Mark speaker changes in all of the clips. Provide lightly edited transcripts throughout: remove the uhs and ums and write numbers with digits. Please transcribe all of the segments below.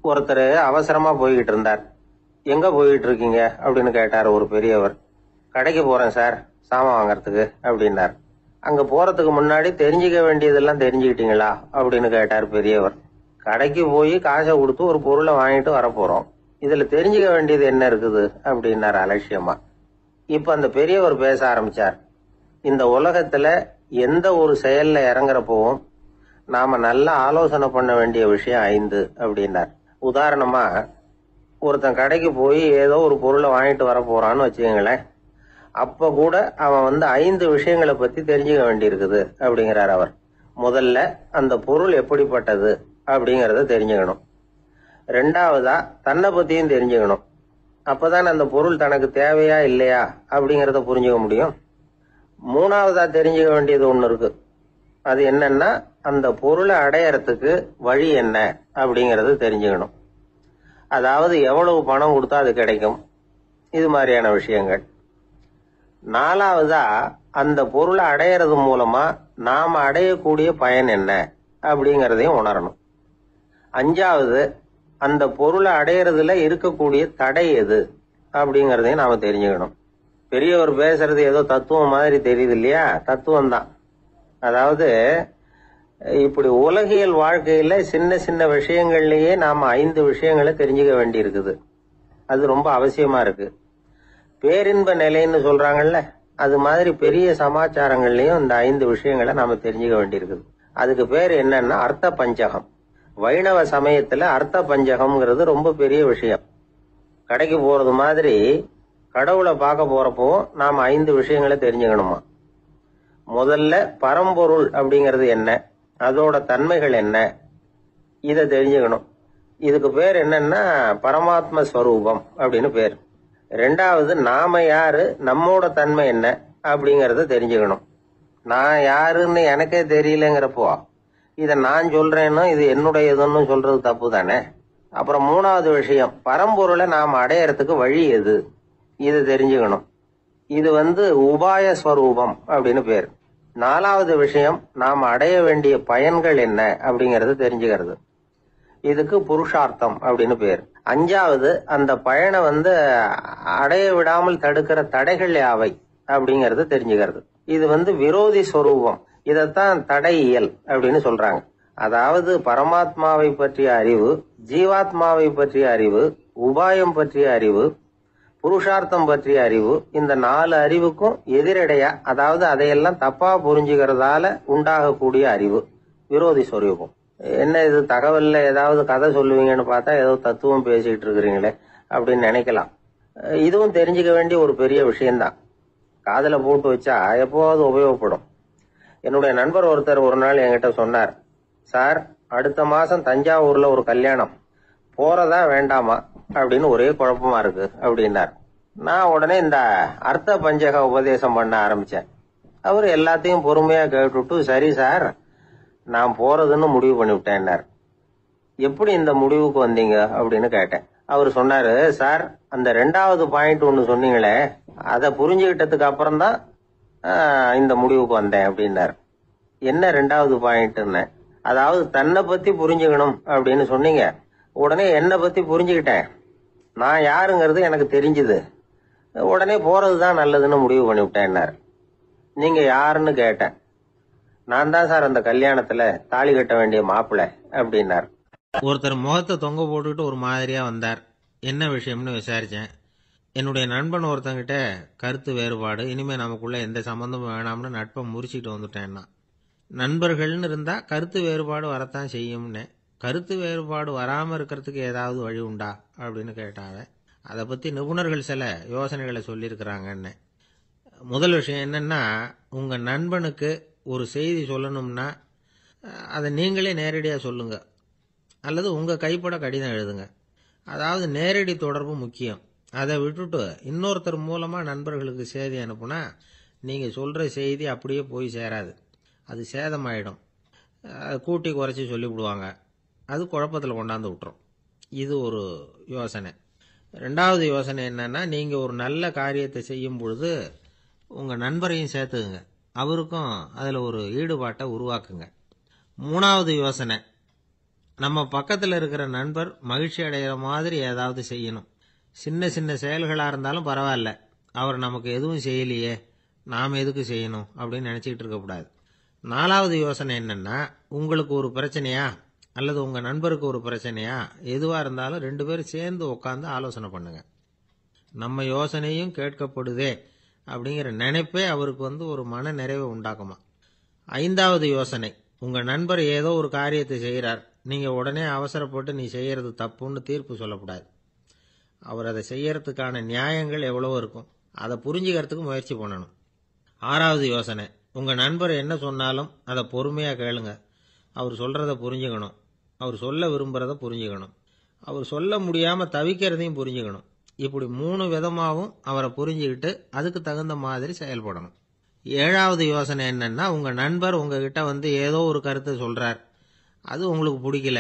Speaker 1: ஒருத்தர் அவசரமா போய்கிட்டு இருந்தார். எங்க போய்கிட்டு இருக்கீங்க அப்படின்னு கேட்டார் ஒரு பெரியவர். கடைக்கு போறேன் சார், சாமான் வாங்கறதுக்கு அப்படின்னார். அங்க போறதுக்கு முன்னாடி தெரிஞ்சுக்க வேண்டியதெல்லாம் தெரிஞ்சுக்கிட்டீங்களா அப்படின்னு கேட்டார் பெரியவர். கடைக்கு போய் காசை கொடுத்து ஒரு பொருளை வாங்கிட்டு வரப்போறோம், இதுல தெரிஞ்சுக்க வேண்டியது என்ன இருக்குது அப்படின்னார் அலட்சியமா. இப்ப அந்த பெரியவர் பேச ஆரம்பிச்சார். இந்த உலகத்துல எந்த ஒரு செயல்ல இறங்குறப்பவும் நாம நல்லா ஆலோசனை பண்ண வேண்டிய விஷயம் 5 அப்படின்னார். உதாரணமா, ஒருத்தன் கடைக்கு போய் ஏதோ ஒரு பொருளை வாங்கிட்டு வர போறான்னு வச்சுக்கங்களேன். அப்ப கூட அவன் 5 விஷயங்களை பத்தி தெரிஞ்சுக்க வேண்டியிருக்குது அப்படிங்கிறார் அவர். முதல்ல அந்த பொருள் எப்படிப்பட்டது அப்படிங்கறத தெரிஞ்சுக்கணும். ரெண்டாவதா தன்னை பத்தியும் தெரிஞ்சுக்கணும். அப்பதான் அந்த பொருள் தனக்கு தேவையா இல்லையா அப்படிங்கறத புரிஞ்சுக்க முடியும். மூணாவதா தெரிஞ்சுக்க வேண்டியது ஒண்ணு இருக்கு. அது என்னன்னா, அந்த பொருளை அடையறதுக்கு வழி என்ன அப்படிங்கறது தெரிஞ்சுக்கணும். அதாவது எவ்வளவு பணம் கொடுத்தா அது கிடைக்கும், இது மாதிரியான விஷயங்கள். நாலாவதா அந்த பொருளை அடையறது மூலமா நாம அடையக்கூடிய பயன் என்ன அப்படிங்கறதையும் உணரணும். அஞ்சாவது, அந்த பொருளை அடையறதுல இருக்கக்கூடிய தடை எது அப்படிங்கறதையும் நாம தெரிஞ்சுக்கணும். பெரியவர் பேசுறது ஏதோ தத்துவம் மாதிரி தெரியுது இல்லையா? தத்துவம் தான். அதாவது இப்படி உலகியல் வாழ்க்கையில சின்ன சின்ன விஷயங்கள்லயே நாம 5 விஷயங்களை தெரிஞ்சுக்க வேண்டி இருக்குது. அது ரொம்ப அவசியமா இருக்கு. பேரின்ப நிலைன்னு சொல்றாங்கல்ல, அது மாதிரி பெரிய சமாச்சாரங்கள்லயும் இந்த 5 விஷயங்களை நாம தெரிஞ்சுக்க வேண்டியிருக்குது. அதுக்கு பேர் என்னன்னா அர்த்த பஞ்சகம். வைணவ சமயத்துல அர்த்த பஞ்சகம்ங்கிறது ரொம்ப பெரிய விஷயம். கடைக்கு போறது மாதிரி கடவுளை பார்க்க போறப்போ நாம 5 விஷயங்களை தெரிஞ்சுக்கணுமா. முதல்ல பரம்பொருள் அப்படிங்கிறது என்ன, அதோட தன்மைகள் என்ன, இத தெரிஞ்சுக்கணும். இதுக்கு பேர் என்னன்னா பரமாத்ம ஸ்வரூபம் அப்படின்னு பேர். ரெண்டாவது, நாம யாரு, நம்மோட தன்மை என்ன அப்படிங்கறத தெரிஞ்சுக்கணும். நான் யாருன்னு எனக்கே தெரியலங்கிறப்போ இத நான் சொல்றேன்னு இது என்னுடையதுன்னு சொல்றது தப்பு தானே. அப்புறம் மூணாவது விஷயம், பரம்பொருளை நாம அடையறதுக்கு வழி எது, இது தெரிஞ்சுக்கணும். இது உபாய ஸ்வரூபம் அப்படின்னு பேர். நாலாவது விஷயம், நாம அடைய வேண்டிய பயன்கள் என்ன அப்படிங்கறது தெரிஞ்சுக்கிறது. இதுக்கு புருஷார்த்தம் அப்படின்னு பேர். அஞ்சாவது, அந்த பயனை அடைய விடாமல் தடுக்கிற தடைகள் யாவை அப்படிங்கறது தெரிஞ்சுக்கிறது. இது விரோதி ஸ்வரூபம். இதத்தான் தடையியல் அப்படின்னு சொல்றாங்க. அதாவது பரமாத்மாவை பற்றிய அறிவு, ஜீவாத்மாவை பற்றிய அறிவு, உபாயம் பற்றிய அறிவு, புருஷார்த்தம் பற்றிய அறிவு, இந்த 4 அறிவுக்கும் எதிரடையா, அதாவது அதையெல்லாம் தப்பா புரிஞ்சுக்கிறதால உண்டாகக்கூடிய அறிவு விரோதி ஸ்வரூபம். என்ன இது தகவல்ல ஏதாவது கதை சொல்லுவீங்கன்னு பார்த்தா ஏதோ தத்துவம் பேசிட்டு இருக்கிறீங்களே அப்படின்னு நினைக்கலாம். இதுவும் தெரிஞ்சுக்க வேண்டிய ஒரு பெரிய விஷயம்தான். காதுல போட்டு வச்சா எப்போவாவது உபயோகப்படும். என்னுடைய நண்பர் ஒருத்தர் ஒரு நாள் என்கிட்ட சொன்னார், சார், அடுத்த மாசம் தஞ்சாவூர்ல ஒரு கல்யாணம், போறதா வேண்டாமா அப்படின்னு ஒரே குழப்பமா இருக்கு அப்படின்னார். நான் உடனே இந்த அர்த்த பஞ்சக உபதேசம் பண்ண ஆரம்பிச்சேன். அவர் எல்லாத்தையும் பொறுமையா கேட்டுட்டு, சரி சார், நான் போறதுன்னு முடிவு பண்ணிவிட்டேன்னார். எப்படி இந்த முடிவுக்கு வந்தீங்க அப்படின்னு கேட்டேன். அவர் சொன்னாரு, சார், அந்த 2வது பாயிண்ட் ஒண்ணு சொன்னீங்களே, அதை புரிஞ்சுக்கிட்டதுக்கு அப்புறம் தான் இந்த முடிவுக்கு வந்தேன் அப்படின்னாரு. என்ன 2வது பாயிண்ட்ன்னு? அதாவது தன்னை பத்தி புரிஞ்சுக்கணும் அப்படின்னு சொன்னீங்க. உடனே என்னை பத்தி புரிஞ்சுக்கிட்டேன், நான் யாருங்கிறது எனக்கு தெரிஞ்சுது, உடனே போறதுதான் நல்லதுன்னு முடிவு பண்ணிவிட்டேன்னாரு. நீங்க யாருன்னு கேட்டேன். நான் தான் சார் அந்த கல்யாணத்துல தாலி கட்ட வேண்டிய மாப்பிள்ளை அப்படின்னார்.
Speaker 2: ஒருத்தர் முகத்தை தொங்க போட்டுக்கிட்டு ஒரு மாதிரியா வந்தார். என்ன விஷயம்னு விசாரிச்சேன். என்னுடைய நண்பன் ஒருத்தங்கிட்ட கருத்து வேறுபாடு, இனிமே நமக்குள்ள எந்த சம்பந்தமும் வேணாம்னு நட்பை முறிச்சிட்டு வந்துட்டேன்னா. நண்பர்கள்னு இருந்தா கருத்து வேறுபாடு வரத்தான் செய்யும்னு. கருத்து வேறுபாடு வராம இருக்கிறதுக்கு ஏதாவது வழி உண்டா அப்படின்னு கேட்டாங்க. அதை பத்தி நிபுணர்கள் சில யோசனைகளை சொல்லியிருக்கிறாங்கன்னு. முதல் விஷயம் என்னன்னா, உங்க நண்பனுக்கு ஒரு செய்தி சொல்லணும்னா அதை நீங்களே நேரடியா சொல்லுங்க, அல்லது உங்க கைப்பட கடிதம் எழுதுங்க. அதாவது நேரடி தொடர்பு முக்கியம். அதை விட்டுட்டு இன்னொருத்தர் மூலமா நண்பர்களுக்கு செய்தி அனுப்புனா நீங்க சொல்ற செய்தி அப்படியே போய் சேராது, அது சேதமாயிடும். கூட்டி குறைச்சி சொல்லிவிடுவாங்க, அது குழப்பத்தில் கொண்டாந்து விட்டுரும். இது ஒரு யோசனை. 2வது யோசனை என்னன்னா, நீங்க ஒரு நல்ல காரியத்தை செய்யும் பொழுது உங்க நண்பரையும் சேர்த்துக்குங்க, அவருக்கும் அதுல ஒரு ஈடுபாட்டை உருவாக்குங்க. 3வது யோசனை, நம்ம பக்கத்தில் இருக்கிற நண்பர் மகிழ்ச்சி அடைகிற மாதிரி ஏதாவது செய்யணும். சின்ன சின்ன செயல்களாக இருந்தாலும் பரவாயில்ல, அவர் நமக்கு எதுவும் செய்யலையே, நாம் எதுக்கு செய்யணும் அப்படின்னு நினச்சிக்கிட்டு இருக்கக்கூடாது. 4வது யோசனை என்னென்னா, உங்களுக்கு ஒரு பிரச்சனையா அல்லது உங்கள் நண்பருக்கு ஒரு பிரச்சனையா, எதுவாக இருந்தாலும் 2 பேரும் சேர்ந்து உட்காந்து ஆலோசனை பண்ணுங்க. நம்ம யோசனையும் கேட்கப்படுதே அப்படிங்கிற நினைப்பே அவருக்கு ஒரு மன நிறைவை உண்டாக்குமா. 5வது யோசனை, உங்கள் நண்பர் ஏதோ ஒரு காரியத்தை செய்கிறார், நீங்கள் உடனே அவசரப்பட்டு நீ செய்கிறது தப்புன்னு தீர்ப்பு சொல்லக்கூடாது. அவர் அதை செய்யறதுக்கான நியாயங்கள் எவ்வளவோ இருக்கும், அதை புரிஞ்சுக்கிறதுக்கு முயற்சி பண்ணணும். 6வது யோசனை, உங்கள் நண்பர் என்ன சொன்னாலும் அதை பொறுமையாக கேளுங்க. அவர் சொல்கிறத புரிஞ்சுக்கணும், அவர் சொல்ல விரும்புகிறத புரிஞ்சுக்கணும், அவர் சொல்ல முடியாமல் தவிக்கிறதையும் புரிஞ்சுக்கணும். இப்படி 3 விதமாகவும் அவரை புரிஞ்சுக்கிட்டு அதுக்கு தகுந்த மாதிரி செயல்படணும். 7வது யோசனை என்னன்னா, உங்கள் நண்பர் உங்ககிட்ட ஏதோ ஒரு கருத்தை சொல்கிறார், அது உங்களுக்கு பிடிக்கல,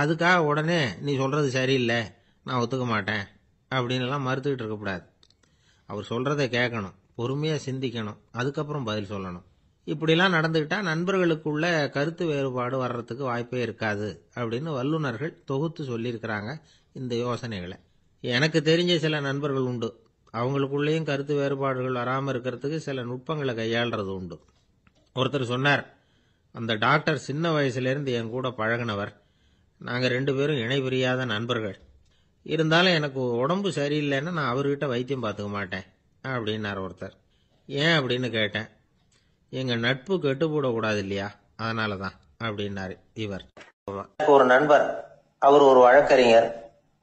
Speaker 2: அதுக்காக உடனே நீ சொல்கிறது சரியில்லை, நான் ஒத்துக்க மாட்டேன் அப்படின்லாம் மறுத்துக்கிட்டு இருக்கக்கூடாது. அவர் சொல்கிறத கேட்கணும், பொறுமையாக சிந்திக்கணும், அதுக்கப்புறம் பதில் சொல்லணும். இப்படிலாம் நடந்துக்கிட்டால் நண்பர்களுக்குள்ள கருத்து வேறுபாடு வர்றதுக்கு வாய்ப்பே இருக்காது அப்படின்னு வல்லுநர்கள் தொகுத்து சொல்லியிருக்கிறாங்க இந்த யோசனைகளை. எனக்கு தெரிஞ்ச சில நண்பர்கள் உண்டு, அவங்களுக்குள்ளேயும் கருத்து வேறுபாடுகள் வராமல் இருக்கிறதுக்கு சில நுட்பங்களை கையாளுறது உண்டு. ஒருத்தர் சொன்னார், அந்த டாக்டர் சின்ன வயசுலேருந்து என் கூட பழகினவர், நாங்கள் 2 பேரும் இணை பிரியாத நண்பர்கள், இருந்தாலும் எனக்கு உடம்பு சரியில்லைன்னா நான் அவர்கிட்ட வைத்தியம் பார்த்துக்க மாட்டேன் அப்படின்னார் ஒருத்தர். ஏன் அப்படின்னு கேட்டேன். எங்கள் நட்பு கெட்டு போடக்கூடாது இல்லையா, அதனால தான் அப்படின்னாரு இவர்.
Speaker 1: ஒரு நண்பர், அவர் ஒரு வழக்கறிஞர்.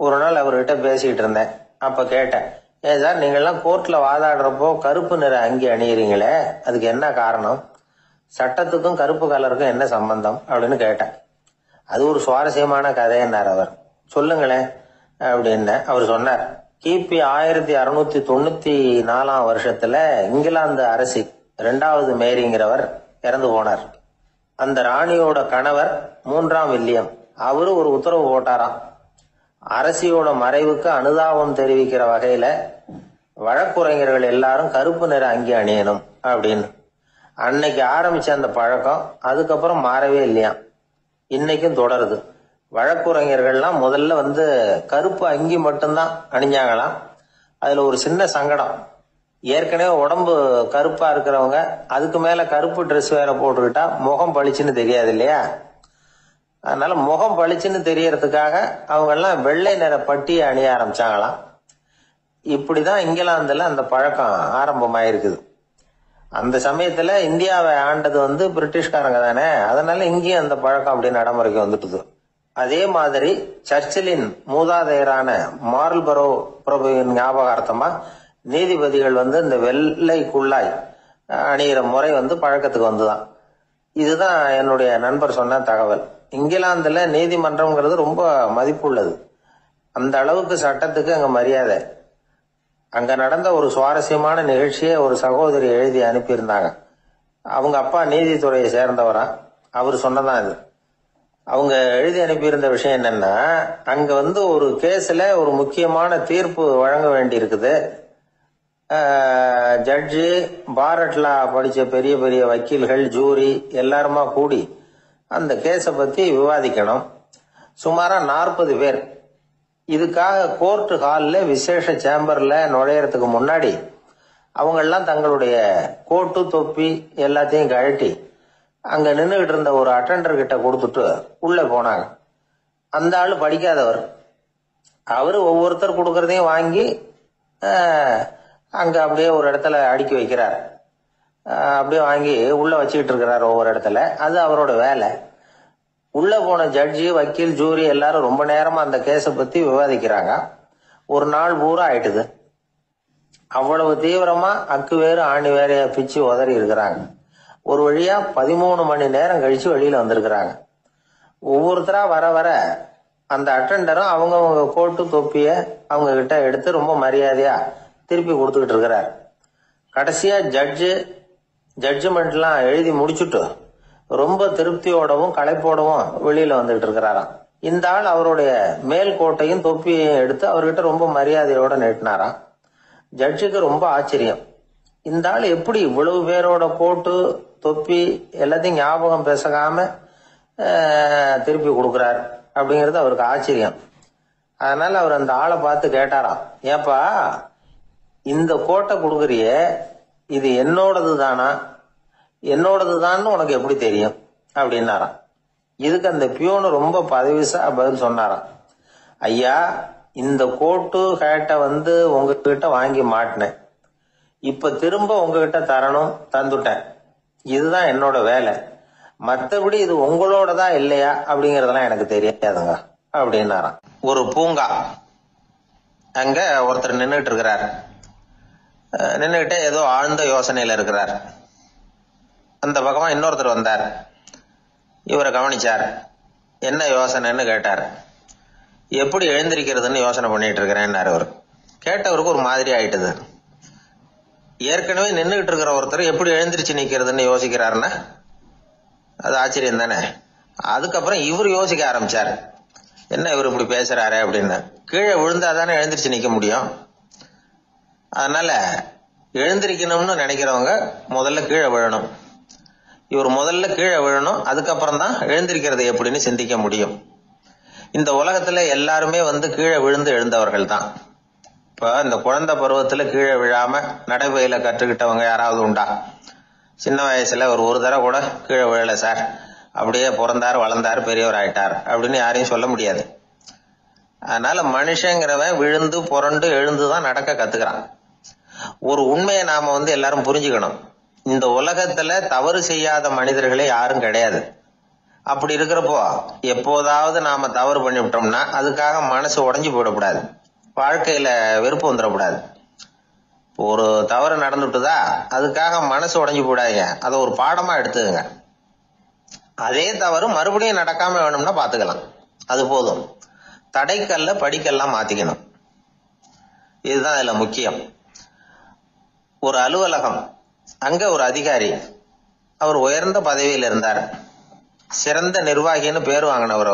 Speaker 1: ஒரு நாள் அவர்கிட்ட பேசிக்கிட்டு இருந்தேன். அப்ப கேட்டேன், ஏன் சார் நீங்கள்லாம் கோர்ட்ல வாதாடுறப்போ கருப்பு நிற அங்கி அணியிறீங்களே, அதுக்கு என்ன காரணம், சட்டத்துக்கும் கருப்பு கலருக்கும் என்ன சம்பந்தம் அப்படின்னு கேட்டேன். அது ஒரு சுவாரஸ்யமான கதைன்னார் அவர். சொல்லுங்களேன் அப்படின்னு அவர் சொன்னார். கிபி 1694 வருஷத்துல இங்கிலாந்து அரசி 2வது மேரிங்கிறவர் இறந்து போனார். அந்த ராணியோட கணவர் 3ஆம் வில்லியம், அவரு ஒரு உத்தரவு போட்டாராம், அரசியோட மறைவுக்கு அனுதாபம் தெரிவிக்கிற வகையில வழக்குரைஞர்கள் எல்லாரும் கருப்பு நிற அங்கி அணியணும் அப்படின்னு. அன்னைக்கு ஆரம்பிச்ச அந்த பழக்கம் அதுக்கப்புறம் மாறவே இல்லையாம், இன்னைக்கும் தொடருது. வழக்குரைஞர்கள்லாம் முதல்ல கருப்பு அங்கி மட்டும்தான் அணிஞ்சாங்களாம். அதுல ஒரு சின்ன சங்கடம், ஏற்கனவே உடம்பு கருப்பா இருக்கிறவங்க அதுக்கு மேல கருப்பு ட்ரெஸ் வேற போட்டுக்கிட்டா முகம் பளிச்சுன்னு தெரியாது இல்லையா, அதனால முகம் பளிச்சுன்னு தெரியறதுக்காக அவங்க எல்லாம் வெள்ளை நிற பட்டியை அணிய ஆரம்பிச்சாங்களாம். இப்படிதான் இங்கிலாந்துல அந்த பழக்கம் ஆரம்பமாயிருக்குது. அந்த சமயத்துல இந்தியாவை ஆண்டது பிரிட்டிஷ்காரங்க தானே, அதனால இங்கேயும் அந்த பழக்கம் அப்படி நடைமுறைக்கு வந்துட்டுது. அதே மாதிரி சர்ச்சிலின் மூதாதையரான மார்ல்பரோ பிரபுவின் ஞாபகார்த்தமா நீதிபதிகள் இந்த வெள்ளை குள்ளாய் அணிகிற முறை பழக்கத்துக்கு வந்துதான். இதுதான் என்னுடைய நண்பர் சொன்ன தகவல். இங்கிலாந்துல நீதிமன்றம்ங்கிறது ரொம்ப மதிப்புள்ளது. அந்த அளவுக்கு சட்டத்துக்கு அங்க மரியாதை. அங்க நடந்த ஒரு சுவாரஸ்யமான நிகழ்ச்சியை ஒரு சகோதரி எழுதி அனுப்பியிருந்தாங்க. அவங்க அப்பா நீதித்துறையை சேர்ந்தவரா, அவர் சொன்னதான் இது. அவங்க எழுதி அனுப்பியிருந்த விஷயம் என்னன்னா, அங்க ஒரு கேஸ்ல ஒரு முக்கியமான தீர்ப்பு வழங்க வேண்டி இருக்குது. ஜட்ஜு, பாரட்லா படிச்ச பெரிய பெரிய வக்கீல்கள், ஜூரி எல்லாருமா கூடி அந்த கேஸை பத்தி விவாதிக்கணும். சுமாரா 40 பேர். இதுக்காக கோர்ட் ஹால்ல விசேஷ சேம்பர்ல நுழையறதுக்கு முன்னாடி அவங்க எல்லாம் தங்களுடைய கோட்டு தொப்பி எல்லாத்தையும் கழட்டி அங்க நின்றுகிட்டு இருந்த ஒரு அட்டெண்டர் கிட்ட கொடுத்துட்டு உள்ள போனாங்க. அந்த ஆளு படிக்காதவர். அவரு ஒவ்வொருத்தர் கொடுக்கறதையும் வாங்கி அங்க அப்படியே ஒரு இடத்துல அடுக்கி வைக்கிறார். அப்படியே வாங்கி உள்ள வச்சுக்கிட்டு இருக்கிறார் ஒவ்வொரு இடத்துல. அது அவரோட வேலை. உள்ள போன ஜட்ஜி, வக்கீல், ஜூரி எல்லாரும் ரொம்ப நேரமா அந்த கேஸை பத்தி விவாதிக்கிறாங்க. ஒரு நாள் பூரா ஆயிட்டுது. அவ்வளவு தீவிரமா அக்கு வேறு ஆணி வேறைய பிச்சு உதறி இருக்கிறாங்க. ஒரு வழியா 13 மணி நேரம் கழிச்சு வெளியில வந்திருக்கிறாங்க. ஒவ்வொருத்தரா வர வர அந்த அட்டெண்டரும் அவங்க கோட்டு தொப்பிய அவங்க கிட்ட எடுத்து ரொம்ப மரியாதையா திருப்பி கொடுத்துக்கிட்டு இருக்கிறார். கடைசியா ஜட்ஜ்மெண்ட்லாம் எழுதி முடிச்சுட்டு ரொம்ப திருப்தியோடவும் களைப்போடவும் வெளியில வந்துகிட்டு இருக்கிறாராம். இந்த ஆள் அவருடைய மேல் கோட்டையும் தொப்பியையும் எடுத்து அவர்கிட்ட ரொம்ப மரியாதையோட நீட்டினாராம். ஜட்ஜுக்கு ரொம்ப ஆச்சரியம். இந்த ஆள் எப்படி இவ்வளவு பேரோட கோட்டு தொப்பி எல்லாத்தையும் ஞாபகம் பேசாம திருப்பி கொடுக்கிறார் அப்படிங்கிறது அவருக்கு ஆச்சரியம். அதனால அவர் அந்த ஆளை பார்த்து கேட்டாராம், ஏப்பா இந்த கோட்டை கொடுக்குறியே, இது என்னோடது தானா? என்னோடது தான் உனக்கு எப்படி தெரியும் அப்படின்னாராம். இதுக்கு அந்த பியூனு ரொம்ப பதவிசா பதில் சொன்னாராம், ஐயா இந்த கோட்டு ஹேட்டை உங்ககிட்ட வாங்கி மாட்டினேன், இப்ப திரும்ப உங்ககிட்ட தரணும், தந்துட்டேன், இதுதான் என்னோட வேலை, மற்றபடி இது உங்களோடதா இல்லையா அப்படிங்கறதெல்லாம் எனக்கு தெரியாதுங்க அப்படின்னாராம். ஒரு பூங்கா, அங்க ஒருத்தர் நின்றுட்டு இருக்கிறார். நின்றுகிட்டே ஏதோ ஆழ்ந்த யோசனையில இருக்கிறார். அந்த பக்கமா இன்னொருத்தர் வந்தார். இவரை கவனிச்சார். என்ன யோசனைன்னு கேட்டார். எப்படி எழுந்திருக்கிறதுன்னு யோசனை பண்ணிட்டு இருக்கிறேன்னாரு அவர். கேட்டவருக்கு ஒரு மாதிரி ஆயிட்டது. ஏற்கனவே நின்றுகிட்டு இருக்கிற ஒருத்தர் எப்படி எழுந்திருச்சு நிக்கிறதுன்னு யோசிக்கிறாருன்னா அது ஆச்சரியம் தானே. அதுக்கப்புறம் இவர் யோசிக்க ஆரம்பிச்சார், என்ன இவர் இப்படி பேசுறாரு அப்படின்னு. கீழே விழுந்தாதானே எழுந்திருச்சு நிக்க முடியும். அதனால எழுந்திருக்கணும்னு நினைக்கிறவங்க முதல்ல கீழே விழணும். இவர் முதல்ல கீழே விழணும், அதுக்கப்புறம் தான் எழுந்திருக்கிறது எப்படின்னு சிந்திக்க முடியும். இந்த உலகத்துல எல்லாருமே கீழே விழுந்து எழுந்தவர்கள் தான். இப்ப இந்த குழந்தை பருவத்துல கீழே விழாம நடைபயில கற்றுக்கிட்டவங்க யாராவது உண்டா? சின்ன வயசுல ஒரு தடவை கூட கீழே விழல சார், அப்படியே பிறந்தார் வளர்ந்தார் பெரியவர் ஆயிட்டார் அப்படின்னு யாரையும் சொல்ல முடியாது. அதனால மனுஷங்கிறவன் விழுந்து புரண்டு எழுந்துதான் நடக்க கத்துக்கிறான். ஒரு உண்மையை நாம எல்லாரும் புரிஞ்சுக்கணும். இந்த உலகத்துல தவறு செய்யாத மனிதர்களே யாரும் கிடையாது. அப்படி இருக்கிறப்போ எப்போதாவது நாம தவறு பண்ணிவிட்டோம்னா அதுக்காக மனசு உடைஞ்சு போயிடக்கூடாது, வாழ்க்கையில வெறுப்பு வந்துடக்கூடாது. ஒரு தவறு நடந்துட்டுதா அதுக்காக மனசு உடைஞ்சு போடாதீங்க, அதை ஒரு பாடமா எடுத்துக்கங்க. அதே தவறு மறுபடியும் நடக்காம வேணும்னா பாத்துக்கலாம், அது போதும். தடைக்கல்ல படிக்கல்லாம் மாத்திக்கணும், இதுதான் இதுல முக்கியம். ஒரு அலுவலகம், அங்க ஒரு அதிகாரி, அவர் உயர்ந்த பதவியில் இருந்தார், சிறந்த நிர்வாகின்னு பேர் வாங்கினவர்.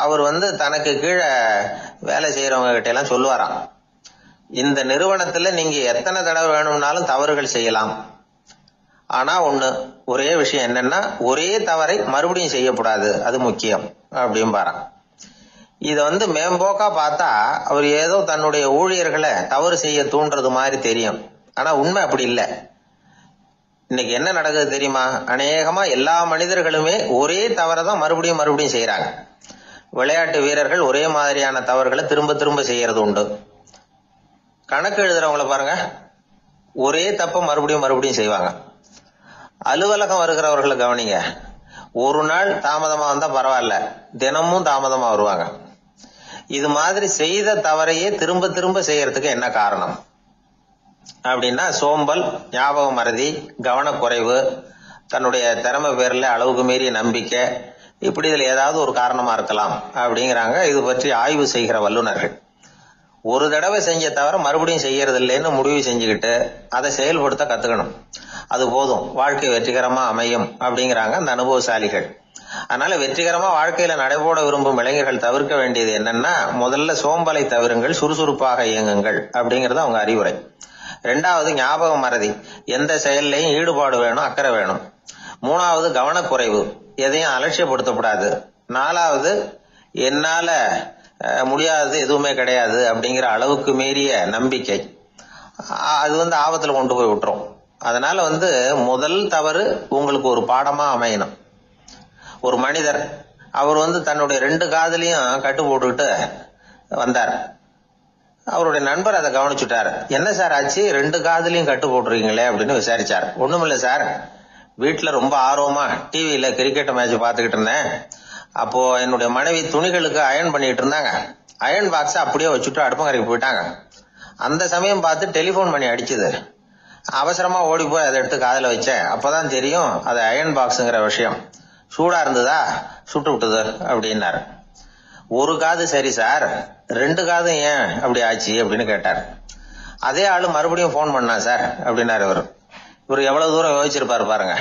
Speaker 1: அவர் தனக்கு கீழே வேலை செய்யறவங்க கிட்ட எல்லாம் சொல்லுவாராம், இந்த நிறுவனத்துல நீங்க எத்தனை தடவை வேணும்னாலும் தவறுகள் செய்யலாம், ஆனா ஒரே விஷயம் என்னன்னா ஒரே தவறை மறுபடியும் செய்யக்கூடாது, அது முக்கியம் அப்படின்பாராம். இத மேம்போக்கா பார்த்தா அவர் ஏதோ தன்னுடைய ஊழியர்களை தவறு செய்ய தூண்டுறது மாதிரி தெரியும். ஆனா உண்மை அப்படி இல்லை. இன்னைக்கு என்ன நடக்குது தெரியுமா? அநேகமா எல்லா மனிதர்களுமே ஒரே தவறை தான் மறுபடியும் மறுபடியும் செய்யறாங்க. விளையாட்டு வீரர்கள் ஒரே மாதிரியான தவறுகளை திரும்ப திரும்ப செய்யறது உண்டு. கணக்கு எழுதுறவங்கள பாருங்க, ஒரே தப்ப மறுபடியும் மறுபடியும் செய்வாங்க. அலுவலகம் வருகிறவர்களை கவனிங்க, ஒரு நாள் தாமதமா வந்தா பரவாயில்ல, தினமும் தாமதமா வருவாங்க. இது மாதிரி செய்த தவறையே திரும்ப திரும்ப செய்யறதுக்கு என்ன காரணம் அப்படின்னா சோம்பல், ஞாபக மறதி, கவனக்குறைவு, தன்னுடைய திறமை பேர்ல அளவுக்கு மீறிய நம்பிக்கை, இப்படி இதுல ஏதாவது ஒரு காரணமா இருக்கலாம் அப்படிங்கிறாங்க இது பற்றி ஆய்வு செய்கிற வல்லுநர்கள். ஒரு தடவை செஞ்ச தவிர மறுபடியும் செய்யறது இல்லைன்னு முடிவு செஞ்சுக்கிட்டு அதை செயல்படுத்த கத்துக்கணும், அது போதும், வாழ்க்கை வெற்றிகரமா அமையும் அப்படிங்கிறாங்க அந்த அனுபவசாலிகள். அதனால வெற்றிகரமா வாழ்க்கையில நடைபோட விரும்பும் இளைஞர்கள் தவிர்க்க வேண்டியது என்னன்னா, முதல்ல சோம்பலை தவிருங்கள், சுறுசுறுப்பாக இயங்குங்கள் அப்படிங்கறது அவங்க அறிவுரை. ரெண்டாவது ஞாபக மறதி, எந்த செயல்லையும் ஈடுபாடு வேணும், அக்கறை வேணும். மூணாவது கவனக்குறைவு, எதையும் அலட்சியப்படுத்தக்கூடாது. நாலாவது என்னால முடியாதது எதுவுமே கிடையாது அப்படிங்கிற அளவுக்கு மீறிய நம்பிக்கை, அது ஆபத்துல கொண்டு போய் விட்டுரும். அதனால முதல் தவறு உங்களுக்கு ஒரு பாடமா அமையணும். ஒரு மனிதர் அவர் தன்னுடைய 2 காதுலயும் கட்டு போட்டுக்கிட்டு வந்தார். அவருடைய நண்பர் அதை கவனிச்சுட்டாரு. என்ன சார் ஆச்சு, 2 காதுலயும் கட்டு போட்டுருக்கீங்களே அப்படின்னு விசாரிச்சார். ஒண்ணுமில்ல சார், வீட்டுல ரொம்ப ஆர்வமா டிவியில கிரிக்கெட் மேட்ச் பாத்துக்கிட்டு இருந்தேன். அப்போ என்னுடைய மனைவி துணிகளுக்கு அயர்ன் பண்ணிட்டு இருந்தாங்க. அயர்ன் பாக்ஸ் அப்படியே வச்சுட்டு அடுப்பங்கரைக்கு போயிட்டாங்க. அந்த சமயம் பார்த்து டெலிபோன் பண்ணி அடிச்சுது. அவசரமா ஓடி போய் அதை எடுத்து காதுல வச்சேன். அப்பதான் தெரியும் அது அயர்ன் பாக்ஸுங்கிற விஷயம். சூடா இருந்ததா, சுட்டு விட்டது அப்படின்னாரு. ஒரு காது சரி சார், 2 காதும் ஏன் அப்படி ஆச்சு அப்படின்னு கேட்டார். அதே ஆளு மறுபடியும் போன் பண்ணா சார் அப்படின்னாரு. இவர் எவ்வளவு தூரம் யோசிச்சிருப்பாரு பாருங்க.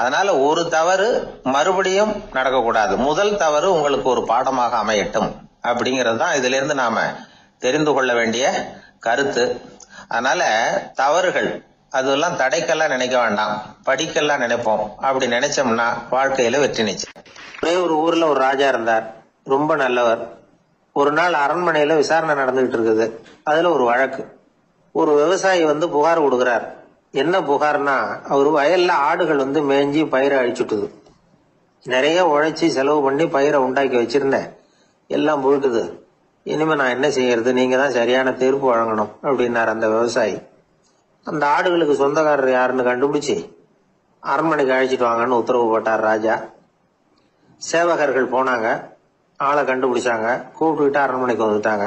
Speaker 1: அதனால ஒரு தவறு மறுபடியும் நடக்கக்கூடாது, முதல் தவறு உங்களுக்கு ஒரு பாடமாக அமையட்டும் அப்படிங்கிறது தான் இதுல இருந்து நாம தெரிந்து கொள்ள வேண்டிய கருத்து. அதனால தவறுகள் அதெல்லாம் தடைக்கெல்லாம் நினைக்க வேண்டாம், படிக்கெல்லாம் நினைப்போம். அப்படி நினைச்சோம்னா வாழ்க்கையில வெற்றி நிச்சயம். ஒரே ஒரு ஊர்ல ஒரு ராஜா இருந்தார், ரொம்ப நல்லவர். ஒரு நாள் அரண்மனையில விசாரணை நடந்துகிட்டு இருக்குது. அதுல ஒரு வழக்கு. ஒரு விவசாயி புகார் கொடுக்கிறார். என்ன புகார்னா, அவரு வயல்ல ஆடுகள் மேய்ஞ்சி பயிரை அழிச்சுட்டுது. நிறைய உழைச்சி செலவு பண்ணி பயிரை உண்டாக்கி வச்சிருந்தேன், எல்லாம் போயிட்டுது. இனிமே நான் என்ன செய்யறது, நீங்க தான் சரியான தீர்ப்பு வழங்கணும் அப்படின்னார் அந்த விவசாயி. அந்த ஆடுகளுக்கு சொந்தக்காரர் யாருன்னு கண்டுபிடிச்சு அரண்மனைக்கு அழைச்சிட்டு வாங்கன்னு உத்தரவு போட்டார் ராஜா. சேவகர்கள் போனாங்க, ஆளை கண்டுபிடிச்சாங்க, கூப்பிட்டுக்கிட்டு அரண்மனைக்கு வந்துட்டாங்க.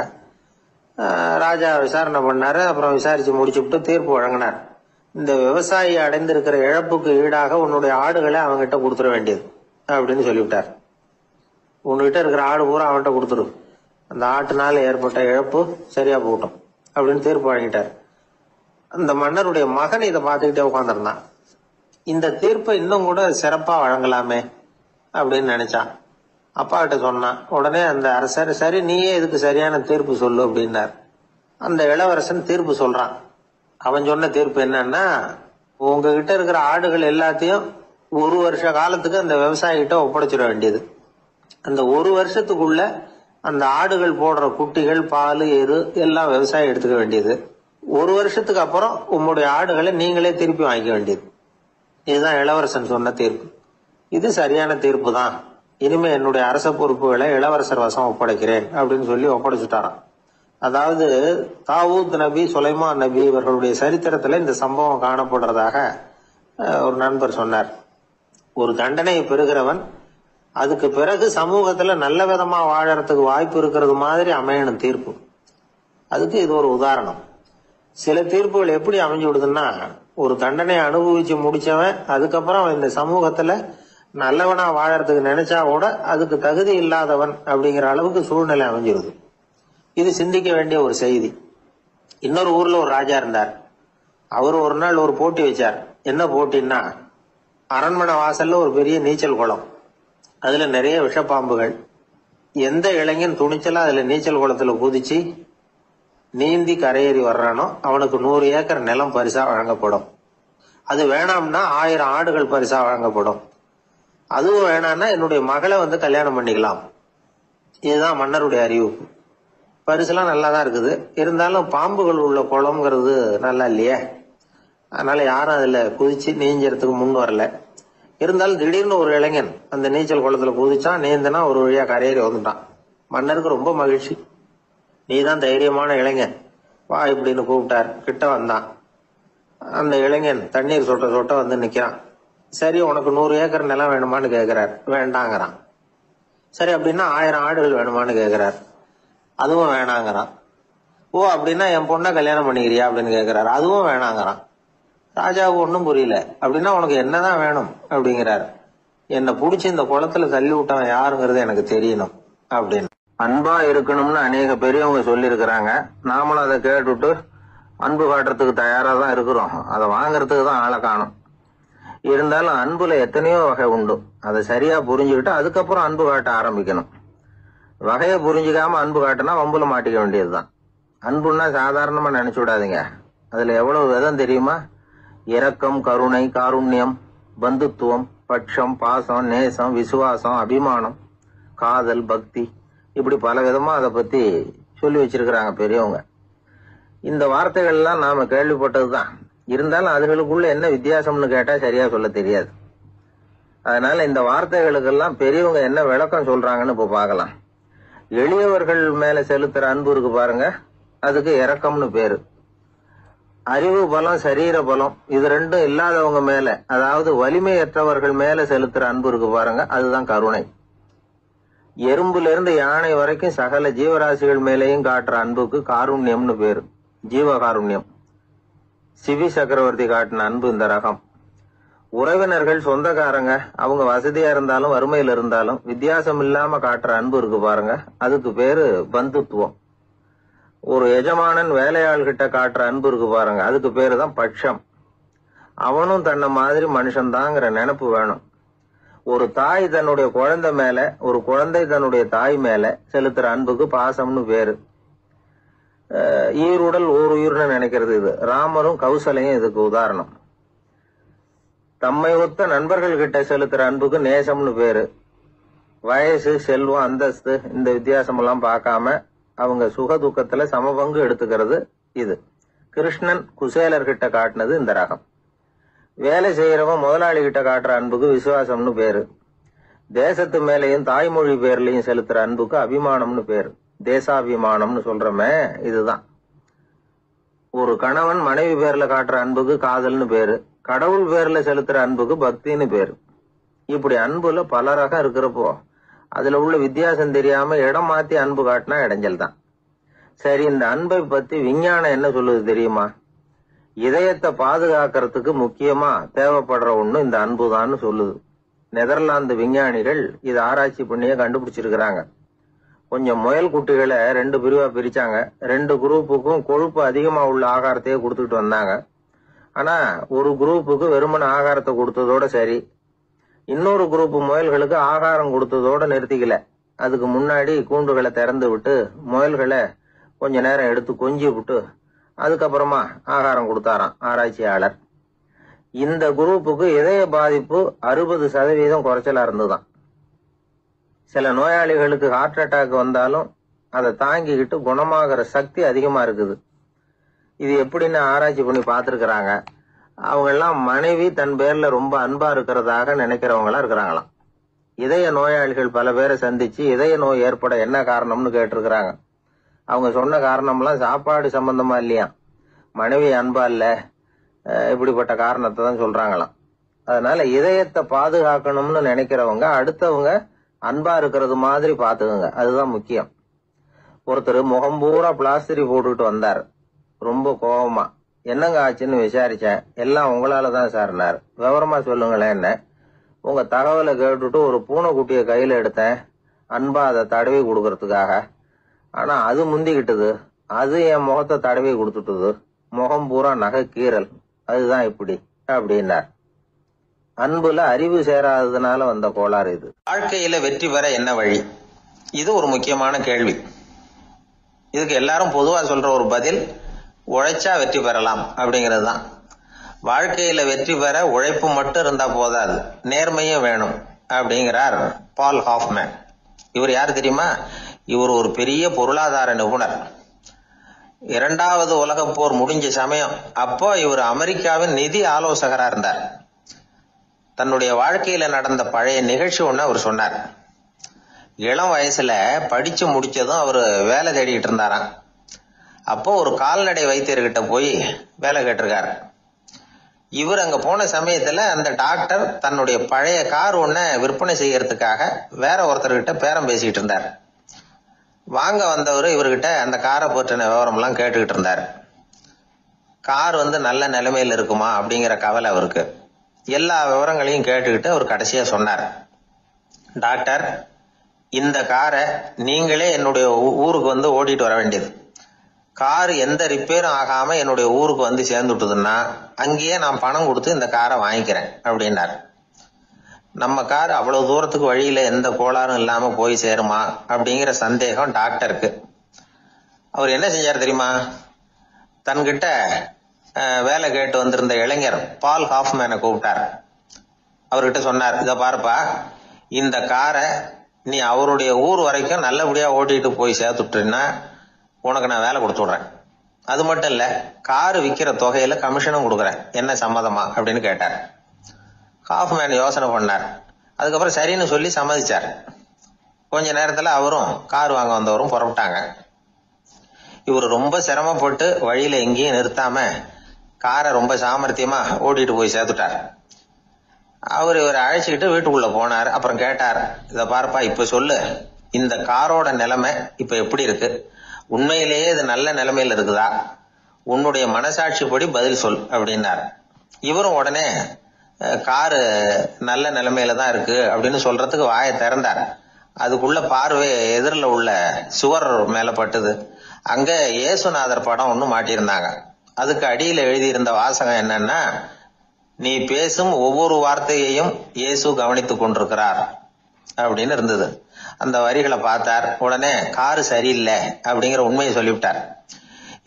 Speaker 1: ராஜா விசாரணை பண்ணாரு. அப்புறம் விசாரிச்சு முடிச்சுட்டு தீர்ப்பு வழங்கினார். இந்த விவசாயி அடைந்திருக்கிற இழப்புக்கு ஈடாக உன்னுடைய ஆடுகளை அவன்கிட்ட கொடுத்துட வேண்டியது அப்படின்னு சொல்லிவிட்டார். உன்கிட்ட இருக்கிற ஆடு பூரா அவன்கிட்ட கொடுத்துரு, அந்த ஆட்டுனால ஏற்பட்ட இழப்பு சரியா போகட்டும் அப்படின்னு தீர்ப்பு வழங்கிட்டார். அந்த மன்னருடைய மகன் இதை பார்த்துக்கிட்டே உட்காந்துருந்தான். இந்த தீர்ப்பை இன்னும் கூட சிறப்பா வழங்கலாமே அப்படின்னு நினைச்சான். அப்பா கிட்ட சொன்னான். உடனே அந்த அரசர், சரி நீயே இதுக்கு சரியான தீர்ப்பு சொல்லு அப்படின்னார். அந்த இளவரசன் தீர்ப்பு சொல்றான். அவன் சொன்ன தீர்ப்பு என்னன்னா, உங்ககிட்ட இருக்கிற ஆடுகள் எல்லாத்தையும் ஒரு வருஷ காலத்துக்கு அந்த விவசாயி கிட்ட ஒப்படைச்சிட வேண்டியது. அந்த ஒரு வருஷத்துக்குள்ள அந்த ஆடுகள் போடுற குட்டிகள், பால், எரு எல்லாம் விவசாயி எடுத்துக்க வேண்டியது. ஒரு வருஷத்துக்கு அப்புறம் உங்களுடைய ஆடுகளை நீங்களே திருப்பி வாங்கிக்க வேண்டியது. இதுதான் இளவரசன் சொன்ன தீர்ப்பு. இது சரியான தீர்ப்பு தான். இனிமே என்னுடைய அரச பொறுப்புகளை இளவரசர் வசம் ஒப்படைக்கிறேன் அப்படின்னு சொல்லி ஒப்படைச்சுட்டாராம். அதாவது தாவூத் நபி, சுலைமான் நபி இவர்களுடைய சரித்திரத்துல இந்த சம்பவம் காணப்படுறதாக ஒரு நண்பர் சொன்னார். ஒரு தண்டனையை பெறுகிறவன் அதுக்கு பிறகு சமூகத்துல நல்ல விதமா வாழறதுக்கு வாய்ப்பு இருக்கிறது மாதிரி அமையணும் தீர்ப்பு. அதுக்கு இது ஒரு உதாரணம். சில தீர்ப்புகள் எப்படி அமைஞ்சு விடுதுன்னா, ஒரு தண்டனையை அனுபவிச்சு முடிச்சவன் அதுக்கப்புறம் இந்த சமூகத்துல நல்லவனா வாழறதுக்கு நினைச்சா கூட அதுக்கு தகுதி இல்லாதவன் அப்படிங்கிற அளவுக்கு சூழ்நிலை அமைஞ்சிருது. இது சிந்திக்க வேண்டிய ஒரு செய்தி. இன்னொரு ஊர்ல ஒரு ராஜா இருந்தார். அவர் ஒரு நாள் ஒரு போட்டி வச்சார். என்ன போட்டின்னா, அரண்மனை வாசல்ல ஒரு பெரிய நீச்சல் குளம், அதுல நிறைய விஷப்பாம்புகள். எந்த இளைஞன் துணிச்சலா அதுல நீச்சல் குளத்துல குதிச்சு நீந்தி கரையேறி வர்றானோ அவனுக்கு 100 ஏக்கர் நிலம் பரிசா வழங்கப்படும். அது வேணாம்னா 1000 ஆடுகள் பரிசா வழங்கப்படும். அதுவும் வேணாம்னா என்னுடைய மகளை கல்யாணம் பண்ணிக்கலாம். இதுதான் மன்னருடைய அறிவிப்பு. பரிசுலாம் நல்லா தான் இருக்குது. இருந்தாலும் பாம்புகள் உள்ள குளம்ங்கிறது நல்லா இல்லையே, அதனால யாரும் அதுல குதிச்சு நீஞ்சறதுக்கு முன் வரல. இருந்தாலும் திடீர்னு ஒரு இளைஞன் அந்த நீச்சல் குளத்துல குதிச்சான், நீந்தனா ஒரு வழியா கரையேறி வந்துட்டான். மன்னருக்கு ரொம்ப மகிழ்ச்சி. நீதான் தைரியமான இளைஞன், வா இப்படின்னு கூப்பிட்டார். கிட்ட வந்தான். அந்த இளைஞன் தண்ணீர் சொட்ட சொட்ட நிக்கிறான். சரி, உனக்கு 100 ஏக்கர் நிலம் வேணுமான்னு கேட்கிறார். வேண்டாங்கிறான். சரி, அப்படின்னா 1000 ஆடுகள் வேணுமான்னு கேட்கிறார். அதுவும் வேணாங்கிறான். ஓ, அப்படின்னா என் பொண்ணை கல்யாணம் பண்ணிக்கிறியா அப்படின்னு கேட்கிறாரு. அதுவும் வேணாங்கிறான். ராஜாவுக்கு ஒன்னும் புரியல. அப்படின்னா உனக்கு என்னதான் வேணும் அப்படிங்கிறாரு. என்னை புடிச்சு இந்த குளத்துல தள்ளி விட்டவன் யாருங்கிறது எனக்கு தெரியணும் அப்படின்னு. அன்பா இருக்கணும்னு அநேக பெரியவங்க சொல்லி இருக்கிறாங்க. நாமளும் அதை கேட்டுட்டு அன்பு காட்டுறதுக்கு தயாரா தான் இருக்கிறோம். அதை வாங்கறதுக்கு தான் ஆளை காணும். இருந்தாலும் அன்புல எத்தனையோ வகை உண்டு. அதை சரியா புரிஞ்சுக்கிட்டு அதுக்கப்புறம் அன்பு காட்ட ஆரம்பிக்கணும். வகையை புரிஞ்சுக்காம அன்பு காட்டினா வம்புல மாட்டிக்க வேண்டியதுதான். அன்புன்னா சாதாரணமா நினைச்சு விடாதீங்க. அதுல எவ்வளவு விதம் தெரியுமா? இரக்கம், கருணை, காருண்யம், பந்துத்துவம், பட்சம், பாசம், நேசம், விசுவாசம், அபிமானம், காதல், பக்தி, இப்படி பல விதமா அதை பத்தி சொல்லி வச்சிருக்கிறாங்க பெரியவங்க. இந்த வார்த்தைகள் எல்லாம் நாம கேள்விப்பட்டதுதான். இருந்தாலும் அதுகளுக்குள்ள என்ன வித்தியாசம்னு கேட்டா சரியா சொல்ல தெரியாது. அதனால இந்த வார்த்தைகளுக்கெல்லாம் பெரியவங்க என்ன விளக்கம் சொல்றாங்கன்னு இப்ப பார்க்கலாம். எளியவர்கள் மேல செலுத்துற அன்பு இருக்கு பாருங்க, அதுக்கு இரக்கம்னு பேரு. அறிவு பலம், சரீர பலம், இது ரெண்டும் இல்லாதவங்க மேல, அதாவது வலிமையற்றவர்கள் மேல செலுத்துற அன்பு இருக்கு பாருங்க, அதுதான் கருணை. எறும்புல இருந்து யானை வரைக்கும் சகல ஜீவராசிகள் மேலேயும் காட்டுற அன்புக்கு காருண்யம்னு பேரு, ஜீவகாருண்யம். சிவி சக்கரவர்த்தி காட்டின அன்பு இந்த ரகம். உறவினர்கள், சொந்தக்காரங்க, அவங்க வசதியா இருந்தாலும் வறுமையில இருந்தாலும் வித்தியாசம் இல்லாம காட்டுற அன்பு இருக்கு பாருங்க, அதுக்கு பேரு பந்துத்துவம். ஒரு எஜமானன் வேலையாள்கிட்ட காட்டுற அன்பு இருக்கு பாருங்க, அதுக்கு பேரு தான் பட்சம். அவனும் தன்னை மாதிரி மனுஷன்தாங்கிற நினைப்பு வேணும். ஒரு தாய் தன்னுடைய குழந்தை மேல, ஒரு குழந்தை தன்னுடைய தாய் மேல செலுத்துற அன்புக்கு பாசம்னு பேரு. ஈருடல் ஓர் உயிர்னு நினைக்கிறது இது. ராமரும் கௌசலையும் இதுக்கு உதாரணம். தம்மை ஒத்த நண்பர்கள் கிட்ட செலுத்துற அன்புக்கு நேசம்னு பேரு. வயசு, செல்வம், அந்தஸ்து இந்த வித்தியாசம் எல்லாம் பார்க்காம அவங்க சுக துக்கத்துல சமபங்கு எடுத்துக்கிறது இது. கிருஷ்ணன் குசேலர்கிட்ட காட்டினது இந்த ரகம். வேலை செய்யறவன் முதலாளி கிட்ட காட்டுற அன்புக்கு விசுவாசம்னு பேரு. தேசத்து மேலையும் தாய்மொழி பேர்லயும் செலுத்துற அன்புக்கு அபிமானம்னு பேரு. தேசாபிமானம்னு சொல்றமே இதுதான். ஒரு கணவன் மனைவி பேர்ல காட்டுற அன்புக்கு காதல்னு பேரு. கடவுள் பேர்ல செலுத்துற அன்புக்கு பக்தின்னு பேரு. இப்படி அன்புல பல ரகம் இருக்கிறப்போ அதுல உள்ள வித்தியாசம் தெரியாம இடம் மாத்தி அன்பு காட்டினா இடைஞ்சல் தான். சரி, இந்த அன்பை பத்தி விஞ்ஞானம் என்ன சொல்லுது தெரியுமா? இதயத்தை பாதுகாக்கிறதுக்கு முக்கியமா தேவைப்படுற ஒண்ணு இந்த அன்புதான்னு சொல்லுது. நெதர்லாந்து விஞ்ஞானிகள் இது ஆராய்ச்சி பண்ணியே கண்டுபிடிச்சிருக்கிறாங்க. கொஞ்சம் முயல் குட்டிகளை 2 பிரிவா பிரிச்சாங்க. 2 குரூப்புக்கும் கொழுப்பு அதிகமா உள்ள ஆகாரத்தையே கொடுத்துட்டு வந்தாங்க. ஆனா ஒரு குரூப்புக்கு வெறுமன ஆகாரத்தை கொடுத்ததோட சரி, இன்னொரு குரூப் முயல்களுக்கு ஆகாரம் கொடுத்ததோட நிறுத்திக்கல. அதுக்கு முன்னாடி கூண்டுகளை திறந்து விட்டு முயல்களை கொஞ்ச நேரம் எடுத்து கொஞ்சி விட்டு அதுக்கப்புறமா ஆகாரம் கொடுத்தாராம் ஆராய்ச்சியாளர். இந்த குரூப்புக்கு இதய பாதிப்பு 60% குறைச்சலா இருந்துதான். சில நோயாளிகளுக்கு ஹார்ட் அட்டாக் வந்தாலும் அதை தாங்கிக்கிட்டு குணமாகிற சக்தி அதிகமா இருக்குது. இது எப்படின்னு ஆராய்ச்சி பண்ணி பார்த்திருக்கிறாங்க. அவங்க எல்லாம் மனைவி தன் பேர்ல ரொம்ப அன்பா இருக்கிறதாக நினைக்கிறவங்களா இருக்கிறாங்களாம். இதய நோயாளிகள் பல பேரை சந்திச்சு இதய நோய் ஏற்பட என்ன காரணம்னு கேட்டிருக்கிறாங்க. அவங்க சொன்ன காரணம்லாம் சாப்பாடு சம்பந்தமா இல்லையா, மனைவி அன்பா இல்ல, இப்படிப்பட்ட காரணத்தை தான் சொல்றாங்களாம். அதனால இதயத்தை பாதுகாக்கணும்னு நினைக்கிறவங்க அடுத்தவங்க அன்பா இருக்கிறது மாதிரி பாத்துக்குங்க, அதுதான் முக்கியம். ஒருத்தர் முகம் பூரா பிளாஸ்டரி போட்டுக்கிட்டு வந்தார். ரொம்ப கோபமா, என்னங்க ஆச்சுன்னு விசாரிச்சேன். எல்லாம் உங்களாலதான் சார்னார். விவரமா சொல்லுங்களேன். என்ன உங்க தகவலை கேட்டுட்டு ஒரு பூனைக்குட்டிய கையில எடுத்தேன், அன்பா அதை தடவி கொடுக்கறதுக்காக. ஆனா அது முந்திக்கிட்டது, அது என் முகத்தை தடவி கொடுத்துட்டுது, முகம் பூரா நகை கீறல், அதுதான் இப்படி அப்படின்னார். அன்புல அறிவு சேராததுனால வந்த கோளாறு இது. வாழ்க்கையில வெற்றி பெற என்ன வழி? இது ஒரு முக்கியமான கேள்வி. இதுக்கு எல்லாரும் பொதுவா சொல்ற ஒரு பதில், உழைச்சா வெற்றி பெறலாம் அப்படிங்கிறது தான். வாழ்க்கையில வெற்றி பெற உழைப்பு மட்டும் இருந்தா போதாது, நேர்மையும் வேணும் அப்படிங்கிறார் பால் ஹாஃப்மேன். இவர் யார் தெரியுமா? இவர் ஒரு பெரிய பொருளாதார நிபுணர். 2வது உலகப் போர் முடிஞ்ச சமயம் அப்போ இவர் அமெரிக்காவின் நிதி ஆலோசகரா இருந்தார். தன்னுடைய வாழ்க்கையில நடந்த பழைய நிகழ்ச்சி ஒண்ணு அவர் சொன்னார். இளம் வயசுல படிச்சு முடிச்சதும் அவரு வேலை தேடிட்டு இருந்தாராம். அப்போ ஒரு கால்நடை வைத்தியர்கிட்ட போய் வேலை கேட்டிருக்காரு. இவர் அங்க போன சமயத்துல அந்த டாக்டர் தன்னுடைய பழைய கார் ஒன்ன விற்பனை செய்யறதுக்காக வேற ஒருத்தர்கிட்ட பேரம் பேசிட்டு இருந்தார். வாங்க வந்தவர் இவர்கிட்ட அந்த காரை பற்றின விவரம் எல்லாம் கேட்டுக்கிட்டு இருந்தார். கார் நல்ல நிலைமையில இருக்குமா அப்படிங்கிற கவலை அவருக்கு. எல்லா விவரங்களையும் கேட்டுக்கிட்டு அவர் கடைசியா சொன்னார், டாக்டர், இந்த காரை நீங்களே என்னுடைய ஊருக்கு ஓட்டிட்டு வர வேண்டியது. கார் எந்த ரிப்பேரும் ஆகாம என்னுடைய ஊருக்கு சேர்ந்துட்டுதுன்னா அங்கேயே நான் பணம் கொடுத்து இந்த காரை வாங்கிக்கிறேன் அப்படின்னார். நம்ம கார் அவ்வளவு தூரத்துக்கு வழியில எந்த கோளாறும் இல்லாம போய் சேருமா அப்படிங்கிற சந்தேகம் டாக்டருக்கு. அவர் என்ன செஞ்சார் தெரியுமா? தன்கிட்ட வேலை கேட்டு வந்திருந்த இளைஞர் பால் ஹாஃப்மேனை கூப்பிட்டார். அவர்கிட்ட சொன்னார், இத பாருப்பா, இந்த காரை நீ அவருடைய ஊர் வரைக்கும் நல்லபடியா ஓட்டிட்டு போய் சேர்த்துட்டீன்னா உனக்கு நான் வேலை கொடுத்து விடுறேன். அது மட்டும் இல்ல, காரு விற்கிற தொகையில கமிஷனும் கொடுக்குறேன், என்ன சம்மதமா அப்படின்னு கேட்டார். ஹாஃப்மேன் யோசனை பண்ணார். அதுக்கப்புறம் சரின்னு சொல்லி சம்மதிச்சார். கொஞ்ச நேரத்துல அவரும் கார் வாங்க வந்தவரும் புறப்பட்டாங்க. இவர் ரொம்ப சிரமப்பட்டு வழியில எங்கேயும் நிறுத்தாம காரை ரொம்ப சாமர்த்தியமா ஓட்டிட்டு போய் சேர்த்துட்டார். அவர் இவரை அழைச்சிக்கிட்டு வீட்டுக்குள்ள போனார். அப்புறம் கேட்டார், இத பாருப்பா, இப்ப சொல்லு, இந்த காரோட நிலைமை இப்ப எப்படி இருக்கு? உண்மையிலேயே இது நல்ல நிலைமையில இருக்குதா? உன்னுடைய மனசாட்சிப்படி பதில் சொல் அப்படின்னார். இவரும் உடனே காரு நல்ல நிலைமையில தான் இருக்கு அப்படின்னு சொல்றதுக்கு வாயை திறந்தார். அதுக்குள்ள பார்வை எதிரில் உள்ள சுவர் மேல பட்டுது. அங்க இயேசுநாதர் படம் ஒண்ணு மாட்டியிருந்தாங்க. அதுக்கு அடியில எழுதியிருந்த வாசகம் என்னன்னா, நீ பேசும் ஒவ்வொரு வார்த்தையையும் இயேசு கவனித்துக் கொண்டிருக்கிறார் அப்படின்னு இருந்தது. அந்த வரிகளை பார்த்தார். உடனே காரு சரியில்லை அப்படிங்கிற உண்மையை சொல்லிவிட்டார்.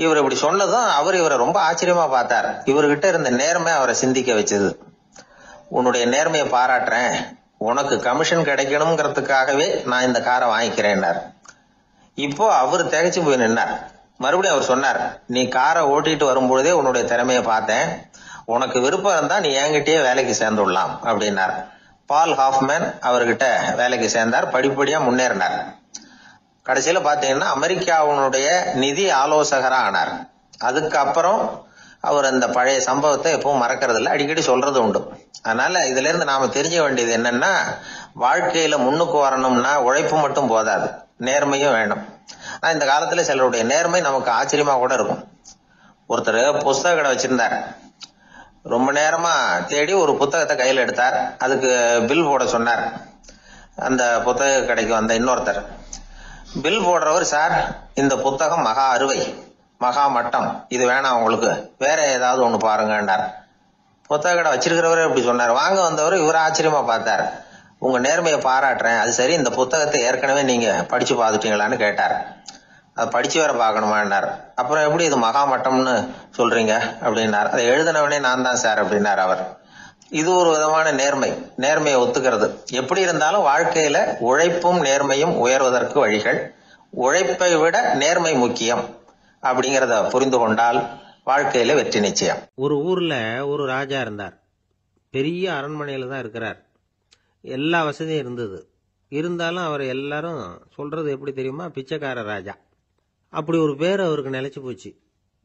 Speaker 1: இவர் இப்படி சொன்னதும் அவர் இவரை ரொம்ப ஆச்சரியமா பார்த்தார். இவர்கிட்ட இருந்த நேர்மை அவரை சிந்திக்க வச்சது. உன்னுடைய நேர்மையை பாராட்டுறேன், உனக்கு கமிஷன் கிடைக்கணுங்கிறதுக்காகவே நான் இந்த காரை வாங்கிக்கிறேன்னார். இப்போ அவர் திகைச்சு போய் நின்னார். மறுபடியும் அவர் சொன்னார், நீ காரை ஓட்டிட்டு வரும்பொழுதே உன்னுடைய திறமையை பார்த்தேன், உனக்கு விருப்பம் இருந்தா நீ என்கிட்டயே வேலைக்கு சேர்ந்து விடலாம் அப்படின்னார். பால் ஹாஃப்மேன் அவர்கிட்ட வேலைக்கு சேர்ந்தார். படிப்படியா முன்னேறினார். கடைசியில பாத்தீங்கன்னா அமெரிக்காவுடைய நிதி ஆலோசகரா ஆனார். அதுக்கப்புறம் அவர் அந்த பழைய சம்பவத்தை எப்பவும் மறக்கிறது இல்லை, அடிக்கடி சொல்றது உண்டு. அதனால இதுல இருந்து நாம தெரிஞ்ச வேண்டியது என்னன்னா, வாழ்க்கையில முன்னுக்கு வரணும்னா உழைப்பு மட்டும் போதாது, நேர்மையும் வேணும். ஆனா இந்த காலத்துல சிலருடைய நேர்மை நமக்கு ஆச்சரியமா கூட இருக்கும். ஒருத்தர் புஸ்தக கடை வச்சிருந்தார். ரொம்ப நேரமா தேடி ஒரு புத்தகத்தை கையில் எடுத்தார். அதுக்கு பில் போட சொன்னார். அந்த புத்தக கடைக்கு வந்த இன்னொருத்தர் பில் போடுறவர், சார் இந்த புத்தகம் மகா அறுவை, மகா மட்டம், இது வேணாம் உங்களுக்கு, வேற ஏதாவது ஒண்ணு பாருங்கன்னார். புத்தக கடை வச்சிருக்கிறவரே இப்படி சொன்னார். வாங்க வந்தவர் இவர் ஆச்சரியமா பார்த்தார். உங்க நேர்மையை பாராட்டுறேன், அது சரி இந்த புத்தகத்தை ஏற்கனவே நீங்க படிச்சு பார்த்துட்டீங்களான்னு கேட்டார். அதை படிச்சு வேற பாக்கணுமான்னார். அப்புறம் எப்படி இது மகாமட்டம்னு சொல்றீங்க அப்படின்னார். அதை எழுதினவனே நான் தான் சார் அப்படின்னார் அவர். இது ஒரு விதமான நேர்மை, நேர்மையை ஒத்துக்கிறது. எப்படி இருந்தாலும் வாழ்க்கையில உழைப்பும் நேர்மையும் உயர்வதற்கு வழிகள். உழைப்பை விட நேர்மை முக்கியம் அப்படிங்கறத புரிந்து கொண்டால் வாழ்க்கையில வெற்றி நிச்சயம்.
Speaker 2: ஒரு ஊர்ல ஒரு ராஜா இருந்தார். பெரிய அரண்மனையில தான் இருக்கிறார். எல்லா வசதியும் இருந்தது. இருந்தாலும் அவர் எல்லாரும் சொல்றது எப்படி தெரியுமா, பிச்சைக்கார ராஜா. அப்படி ஒரு பேர் அவருக்கு நிலைச்சு போச்சு.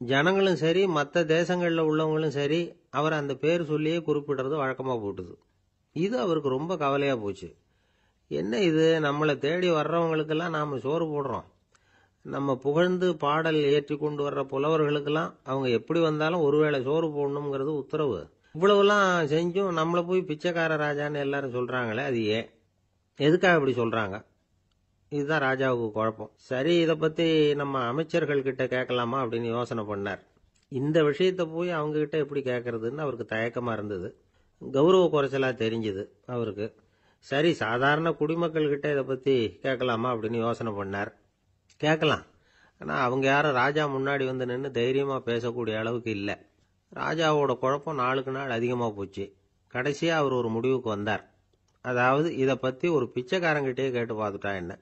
Speaker 2: ஜனங்களும் சரி, மற்ற தேசங்களில் உள்ளவங்களும் சரி, அவர் அந்த பேர் சொல்லியே குறிப்பிடுறது வழக்கமாக போட்டுது. இது அவருக்கு ரொம்ப கவலையா போச்சு. என்ன இது, நம்மளை தேடி வர்றவங்களுக்கெல்லாம் நாம் சோறு போடுறோம், நம்ம புகழ்ந்து பாடல் ஏற்றி கொண்டு வர்ற புலவர்களுக்கெல்லாம் அவங்க எப்படி வந்தாலும் ஒருவேளை சோறு போடணுங்கிறது உத்தரவு. இவ்வளவுலாம் செஞ்சும் நம்மளை போய் பிச்சைக்கார ராஜான்னு எல்லாரும் சொல்றாங்களே, அது ஏன், எதுக்காக இப்படி சொல்றாங்க? இதுதான் ராஜாவுக்கு குழப்பம். சரி, இதை பத்தி நம்ம அமைச்சர்கள் கிட்ட கேட்கலாமா அப்படின்னு யோசனை பண்ணார். இந்த விஷயத்த போய் அவங்க கிட்ட எப்படி கேட்கறதுன்னு அவருக்கு தயக்கமா இருந்தது. கௌரவ குறைச்சலா தெரிஞ்சது அவருக்கு. சரி, சாதாரண குடிமக்கள் கிட்ட இதை பத்தி கேட்கலாமா அப்படின்னு யோசனை பண்ணார். கேட்கலாம், ஆனா அவங்க யாரும் ராஜா முன்னாடி வந்து நின்று தைரியமா பேசக்கூடிய அளவுக்கு இல்லை. ராஜாவோட குழப்பம் நாளுக்கு நாள் அதிகமா போச்சு. கடைசியா அவர் ஒரு முடிவுக்கு வந்தார். அதாவது இதை பத்தி ஒரு பிச்சைக்காரங்கிட்டே கேட்டு பார்த்துட்டா என்ன.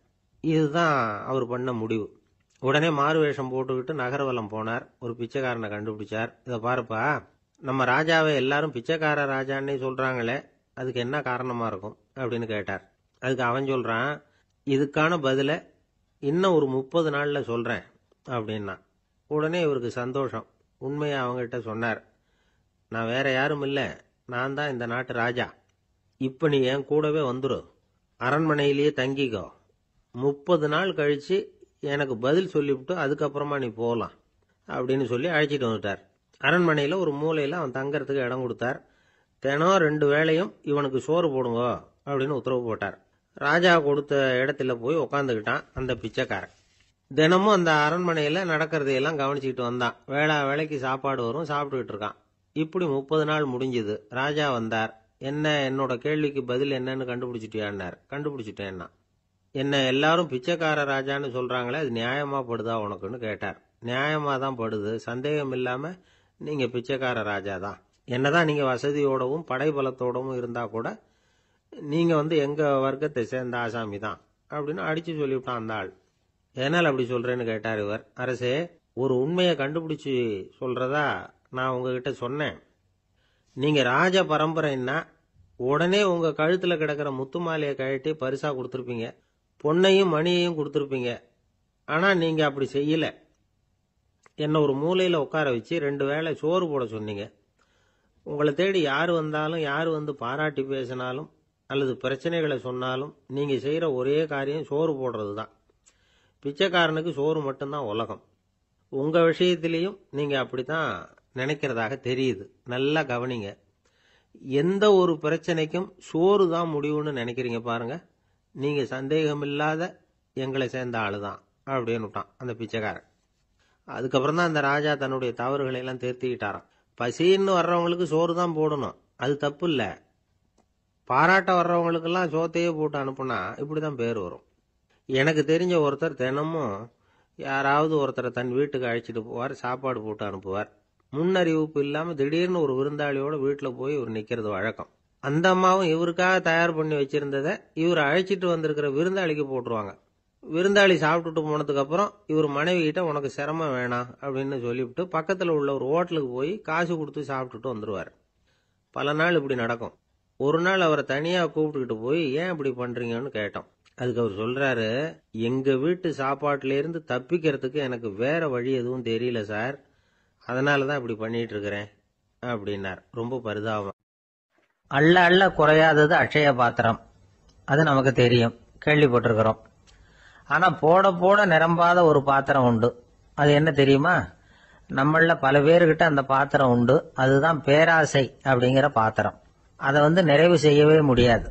Speaker 2: இதுதான் அவர் பண்ண முடிவு. உடனே மாறு வேஷம் போட்டுக்கிட்டு நகர்வலம் போனார். ஒரு பிச்சைக்காரனை கண்டுபிடிச்சார். இதை பாருப்பா, நம்ம ராஜாவை எல்லாரும் பிச்சைக்கார ராஜான்னே சொல்றாங்களே, அதுக்கு என்ன காரணமா இருக்கும் அப்படின்னு கேட்டார். அதுக்கு அவன் சொல்றான், இதுக்கான பதில இன்னும் ஒரு 30 நாள்ல சொல்றேன் அப்படின்னா. உடனே இவருக்கு சந்தோஷம். உண்மையை அவங்ககிட்ட சொன்னார். நான் வேற யாரும் இல்லை, நான் தான் இந்த நாட்டு ராஜா. இப்ப நீ என் கூடவே வந்துரு, அரண்மனையிலேயே தங்கிக்கோ. 30 நாள் கழிச்சு எனக்கு பதில் சொல்லிவிட்டு அதுக்கப்புறமா நீ போகலாம் அப்படின்னு சொல்லி அழைச்சிட்டு வந்துட்டார். அரண்மனையில் ஒரு மூலையில் அவன் தங்கறதுக்கு இடம் கொடுத்தார். தினம் 2 வேளையும் இவனுக்கு சோறு போடுங்க அப்படின்னு உத்தரவு போட்டார். ராஜா கொடுத்த இடத்துல போய் உக்காந்துக்கிட்டான் அந்த பிச்சைக்காரன். தினமும் அந்த அரண்மனையில் நடக்கிறதையெல்லாம் கவனிச்சுக்கிட்டு வந்தான். வேளைக்கு சாப்பாடு வரும், சாப்பிட்டுக்கிட்டு இருக்கான். இப்படி 30 நாள் முடிஞ்சது. ராஜா வந்தார். என்ன, என்னோட கேள்விக்கு பதில் என்னன்னு கண்டுபிடிச்சிட்டியான்னார். கண்டுபிடிச்சிட்டேன்னா. என்ன எல்லாரும் பிச்சைக்கார ராஜான்னு சொல்றாங்களே, அது நியாயமா படுதா உனக்குன்னு கேட்டார். நியாயமா தான் படுது, சந்தேகம் இல்லாம நீங்க பிச்சைக்கார ராஜா தான். என்னதான் நீங்க வசதியோடவும் படைபலத்தோடவும் இருந்தா கூட நீங்க எங்க வர்க்கத்தை சேர்ந்த ஆசாமி தான் அப்படின்னு அடிச்சு சொல்லிவிட்டான் அந்த ஆள். என்னால் அப்படி சொல்றேன்னு கேட்டார் இவர். அரசே, ஒரு உண்மையை கண்டுபிடிச்சு சொல்றதா நான் உங்ககிட்ட சொன்னேன். நீங்க ராஜ பரம்பரைன்னா உடனே உங்க கழுத்துல கிடக்கிற முத்து மாலையை கழட்டி பரிசா கொடுத்துருப்பீங்க, பொன்னையும் மணியையும் கொடுத்துருப்பீங்க. ஆனா நீங்க அப்படி செய்யல. என்ன ஒரு மூலையில உட்கார வச்சு 2 வேளை சோறு போட சொன்னீங்க. உங்களை தேடி யாரு வந்தாலும், யாரு பாராட்டி பேசினாலும் அல்லது பிரச்சனைகளை சொன்னாலும் நீங்க செய்யற ஒரே காரியம் சோறு போடுறது தான். பிச்சைக்காரனுக்கு சோறு மட்டும்தான் உலகம். உங்க விஷயத்திலையும் நீங்க அப்படித்தான் நினைக்கிறதாக தெரியுது. நல்லா கவனிங்க. எந்த ஒரு பிரச்சனைக்கும் சோறு தான் முடிவுன்னு நினைக்கிறீங்க பாருங்க. நீங்க சந்தேகமில்லாத எங்களை சேர்ந்த ஆளுதான் அப்படின்னு விட்டான் அந்த பிச்சைக்காரன். அதுக்கப்புறம் தான் அந்த ராஜா தன்னுடைய தவறுகளை எல்லாம் திருத்திக்கிட்டாராம். பசின்னு வர்றவங்களுக்கு சோறு தான் போடணும், அது தப்பு இல்லை. பாராட்ட வர்றவங்களுக்கெல்லாம் சோத்தையே போட்டு அனுப்புனா இப்படிதான் பேர் வரும். எனக்கு தெரிஞ்ச ஒருத்தர் தினமும் யாராவது ஒருத்தரை தன் வீட்டுக்கு அழைச்சிட்டு போவார், சாப்பாடு போட்டு அனுப்புவார். முன்னறிவிப்பு இல்லாம திடீர்னு ஒரு விருந்தாளியோட வீட்டுல போய் ஒரு நிக்கிறது வழக்கம். அந்த அம்மாவும் இவருக்காக தயார் பண்ணி வச்சிருந்ததை இவர் அழைச்சிட்டு வந்திருக்கிற விருந்தாளிக்கு போட்டுருவாங்க. விருந்தாளி சாப்பிட்டுட்டு போனதுக்கு அப்புறம் இவர் மனைவி கிட்ட உனக்கு சிரமம் வேணாம் அப்படின்னு சொல்லிவிட்டு பக்கத்துல உள்ள ஒரு ஹோட்டலுக்கு போய் காசு கொடுத்து சாப்பிட்டுட்டு வந்துருவார். பல நாள் இப்படி நடக்கும். ஒரு நாள் அவரை தனியா கூப்பிட்டுக்கிட்டு போய் ஏன் இப்படி பண்றீங்கன்னு கேட்டோம். அதுக்கு அவர் சொல்றாரு, எங்க வீட்டு சாப்பாட்டுல இருந்து தப்பிக்கிறதுக்கு எனக்கு வேற வழி எதுவும் தெரியல சார், அதனாலதான் இப்படி பண்ணிட்டு இருக்கிறேன் அப்படின்னார். ரொம்ப பரிதாபம்.
Speaker 3: அள்ள அள்ள குறையாதது அட்சய பாத்திரம், அது நமக்கு தெரியும், கேள்விப்பட்டிருக்கிறோம். ஆனா போட போட நிரம்பாத ஒரு பாத்திரம் உண்டு. அது என்ன தெரியுமா? நம்மள பல பேர்கிட்ட அந்த பாத்திரம் உண்டு. அதுதான் பேராசை அப்படிங்கிற பாத்திரம். அதை நிறைவு செய்யவே முடியாது.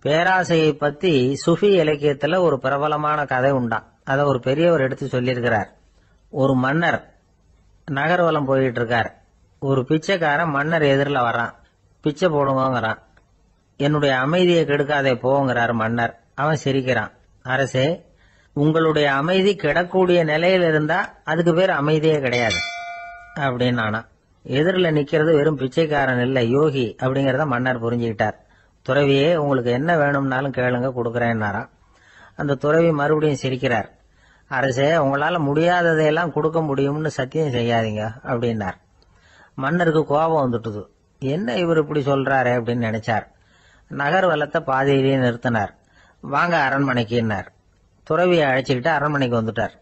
Speaker 3: பேராசையை பத்தி சுஃபி இலக்கியத்துல ஒரு பிரபலமான கதை உண்டாம். அதை ஒரு பெரியவர் எடுத்து சொல்லியிருக்கிறார். ஒரு மன்னர் நகர்வலம் போயிட்டு இருக்கார். ஒரு பிச்சைக்காரன் மன்னர் எதிரில் வர்றான். பிச்சை போடுங்கிறான். என்னுடைய அமைதியை கெடுக்காதே போங்கிறார் மன்னர். அவன் சிரிக்கிறான். அரசே, உங்களுடைய அமைதி கெடக்கூடிய நிலையில இருந்தா அதுக்கு பேர் அமைதியே கிடையாது அப்படின்னு. எதிரில் நிக்கிறது வெறும் பிச்சைக்காரன் இல்ல, யோகி அப்படிங்கறத மன்னர் புரிஞ்சுக்கிட்டார். துறவியே, உங்களுக்கு என்ன வேணும்னாலும் கேளுங்க, கொடுக்கறேன்னாராம். அந்த துறவி மறுபடியும் சிரிக்கிறார். அரசே, உங்களால முடியாததையெல்லாம் கொடுக்க முடியும்னு சத்தியம் செய்யாதீங்க அப்படின்னார். மன்னருக்கு கோபம் வந்துட்டுது. என்ன இவர் இப்படி சொல்றாரு அப்படின்னு நினைச்சார். நகர்வலத்தை பாதியிலேயே நிறுத்தினார். வாங்க அரண்மனைக்குன்னார். துறவியை அழைச்சிக்கிட்டு அரண்மனைக்கு வந்துட்டார்.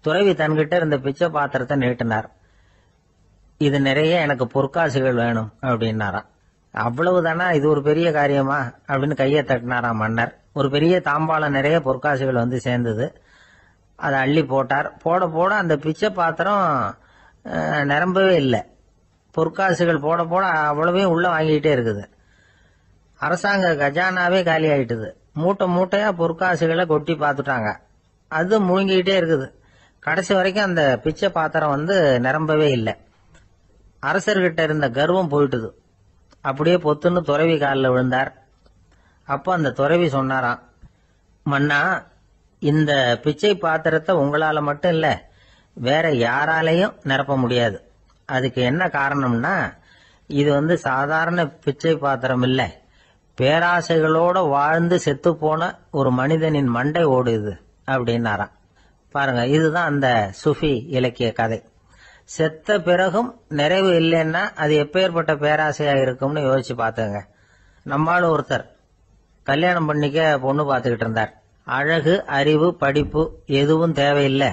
Speaker 3: துறவி தன்கிட்ட இருந்த பிச்சை பாத்திரத்தை நீட்டினார். இது நிறைய எனக்கு பொற்காசுகள் வேணும் அப்படின்னாராம். அவ்வளவுதானா, இது ஒரு பெரிய காரியமா அப்படின்னு கையை தட்டினாராம் மன்னர். ஒரு பெரிய தாம்பாளம் நிறைய பொற்காசுகள் சேர்ந்தது. அதை அள்ளி போட்டார். போட போட அந்த பிச்சை பாத்திரம் நிரம்பவே இல்லை. பொற்காசுகள் போட போட அவ்வளவே உள்ள வாங்கிக்கிட்டே இருக்குது. அரசாங்க கஜானாவே காலி ஆயிட்டுது. மூட்டை மூட்டையா பொற்காசுகளை கொட்டி பார்த்துட்டாங்க. அது முழுங்கிக்கிட்டே இருக்குது. கடைசி வரைக்கும் அந்த பிச்சை பாத்திரம் நிரம்பவே இல்லை. அரசர்கிட்ட இருந்த கர்வம் போயிட்டுது. அப்படியே பொத்துன்னு துறவி காலில் விழுந்தார். அப்போ அந்த துறவி சொன்னாராம், மன்னா, இந்த பிச்சை பாத்திரத்தை உங்களால மட்டும் இல்ல, வேற யாராலையும் நிரப்ப முடியாது. அதுக்கு என்ன காரணம்னா, இது சாதாரண பிச்சை பாத்திரம் இல்ல, பேராசைகளோட வாழ்ந்து செத்து போன ஒரு மனிதனின் மண்டை ஓடுது அப்படின்னாராம். பாருங்க, இதுதான் அந்த சுஃபி இலக்கிய கதை. செத்த பிறகும் நிறைவு இல்லைன்னா அது எப்பேற்பட்ட பேராசையா இருக்கும்னு யோசிச்சு பாத்துங்க. நம்மால ஒருத்தர் கல்யாணம் பண்ணிக்க பொண்ணு பார்த்துக்கிட்டு இருந்தார். அழகு, அறிவு, படிப்பு எதுவும் தேவையில்லை,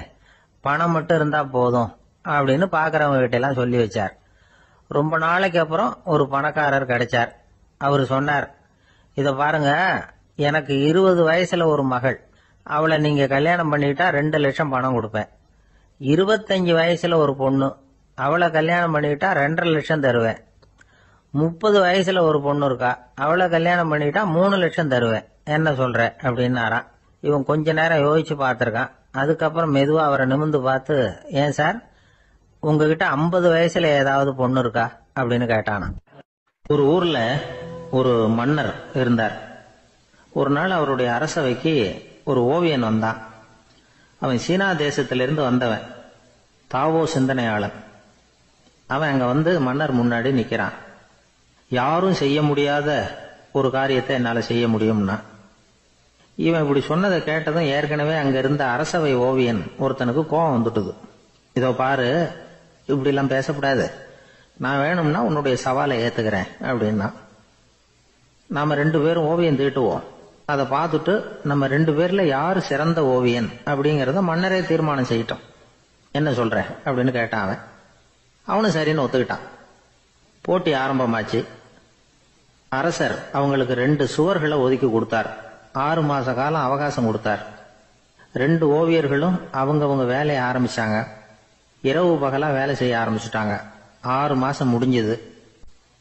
Speaker 3: பணம் மட்டும் இருந்தா போதும் அப்படின்னு பாக்குறவங்க கிட்ட எல்லாம் சொல்லி வச்சார். ரொம்ப நாளைக்கு அப்புறம் ஒரு பணக்காரர் கிடைச்சார். அவரு சொன்னார், இத பாருங்க, எனக்கு 20 வயசுல ஒரு மகள், அவளை நீங்க கல்யாணம் பண்ணிட்டா 2 லட்சம் பணம் கொடுப்பேன். 25 வயசுல ஒரு பொண்ணு, அவளை கல்யாணம் பண்ணிட்டா 2.5 லட்சம் தருவேன். 30 வயசுல ஒரு பொண்ணு இருக்கா, அவளை கல்யாணம் பண்ணிட்டா 3 லட்சம் தருவேன். என்ன சொல்ற அப்படின்னாராம். இவன் கொஞ்ச நேரம் யோசிச்சு பார்த்திருக்கான். அதுக்கப்புறம் மெதுவா அவரை நிமிர்ந்து பார்த்து, ஏன் சார், உங்ககிட்ட 50 வயசுல ஏதாவது பொண்ணு இருக்கா அப்படின்னு கேட்டானா. ஒரு ஊர்ல ஒரு மன்னர் இருந்தார். ஒரு நாள் அவருடைய அரசவைக்கு ஒரு ஓவியன் வந்தான். அவன் சீனா தேசத்திலிருந்து வந்தவன், தாவோ சிந்தனையாளன். அவன் அங்க மன்னர் முன்னாடி நிக்கிறான். யாரும் செய்ய முடியாத ஒரு காரியத்தை என்னால செய்ய முடியும்னா. இவன் இப்படி சொன்னதை கேட்டதும் ஏற்கனவே அங்க இருந்த அரசவை ஓவியன் ஒருத்தனுக்கு கோபம் வந்துட்டுது. இதோ பாரு, இப்படி எல்லாம் பேசக்கூடாது, நான் வேணும்னா உன்னுடைய சவாலை ஏத்துக்கிறேன் அப்படின்னா. நாம 2 பேரும் ஓவியம் தீட்டுவோம், அதை பார்த்துட்டு நம்ம 2 பேர்ல யாரு சிறந்த ஓவியன் அப்படிங்கறத மன்னரே தீர்மானம் செய்யட்டும், என்ன சொல்ற அப்படின்னு கேட்டான் அவன். அவனும் சரின்னு ஒத்துக்கிட்டான். போட்டி ஆரம்பமாச்சு. அரசர் அவங்களுக்கு 2 சுவர்களை ஒதுக்கி கொடுத்தார். 6 மாச காலம் அவகாசம் கொடுத்தார். 2 ஓவியர்களும் அவங்கவங்க வேலையை ஆரம்பிச்சாங்க. இரவு பகலா வேலை செய்ய ஆரம்பிச்சுட்டாங்க. 6 மாசம் முடிஞ்சது.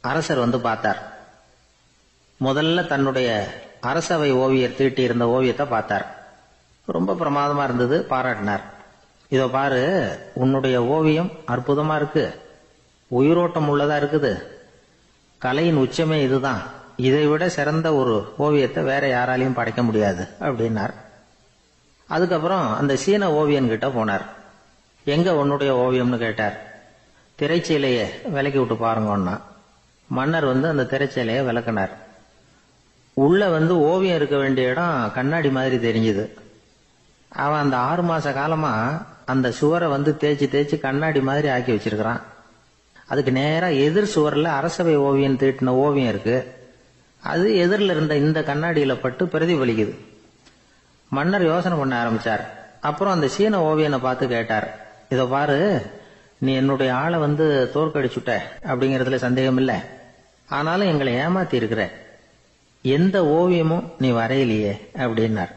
Speaker 3: அரசர் பார்த்தார். முதல்ல தன்னுடைய அரசவை ஓவியர் தீட்டி இருந்த ஓவியத்தை பார்த்தார். ரொம்ப பிரமாதமா இருந்தது, பாராட்டினார். இதோ பாரு, உன்னுடைய ஓவியம் அற்புதமா இருக்கு, உயிரோட்டம் உள்ளதா இருக்குது, கலையின் உச்சமே இதுதான், இதை விட சிறந்த ஒரு ஓவியத்தை வேற யாராலையும் படைக்க முடியாது அப்படின்னார். அதுக்கப்புறம் அந்த சீன ஓவியன் கிட்ட போனார். எங்க உன்னுடைய ஓவியம்னு கேட்டார். திரைச்சீலையை விலக்கி விட்டு பாருங்கன்னா. மன்னர் அந்த திரைச்சேலையை விளக்குனார். உள்ள ஓவியம் இருக்க வேண்டிய இடம் கண்ணாடி மாதிரி தெரிஞ்சுது. அவன் அந்த 6 மாச காலமா அந்த சுவரை தேய்ச்சி தேய்ச்சி கண்ணாடி மாதிரி ஆக்கி வச்சிருக்கிறான். அதுக்கு நேரா எதிர் சுவர்ல அரசவை ஓவியம் தீட்டின ஓவியம் இருக்கு. அது எதிரில் இருந்த இந்த கண்ணாடியில பட்டு பிரதிபலிக்குது. மன்னர் யோசனை பண்ண ஆரம்பிச்சார். அப்புறம் அந்த சீன ஓவியனை பார்த்து கேட்டார், இத பாரு, நீ என்னுடைய ஆளை தோற்கடிச்சுட்ட அப்படிங்கறதுல சந்தேகம் இல்லை. ஆனாலும் எங்களை ஏமாத்தி இருக்கிற, எந்த ஓவியமும் நீ வரையிலையே அப்படின்னார்.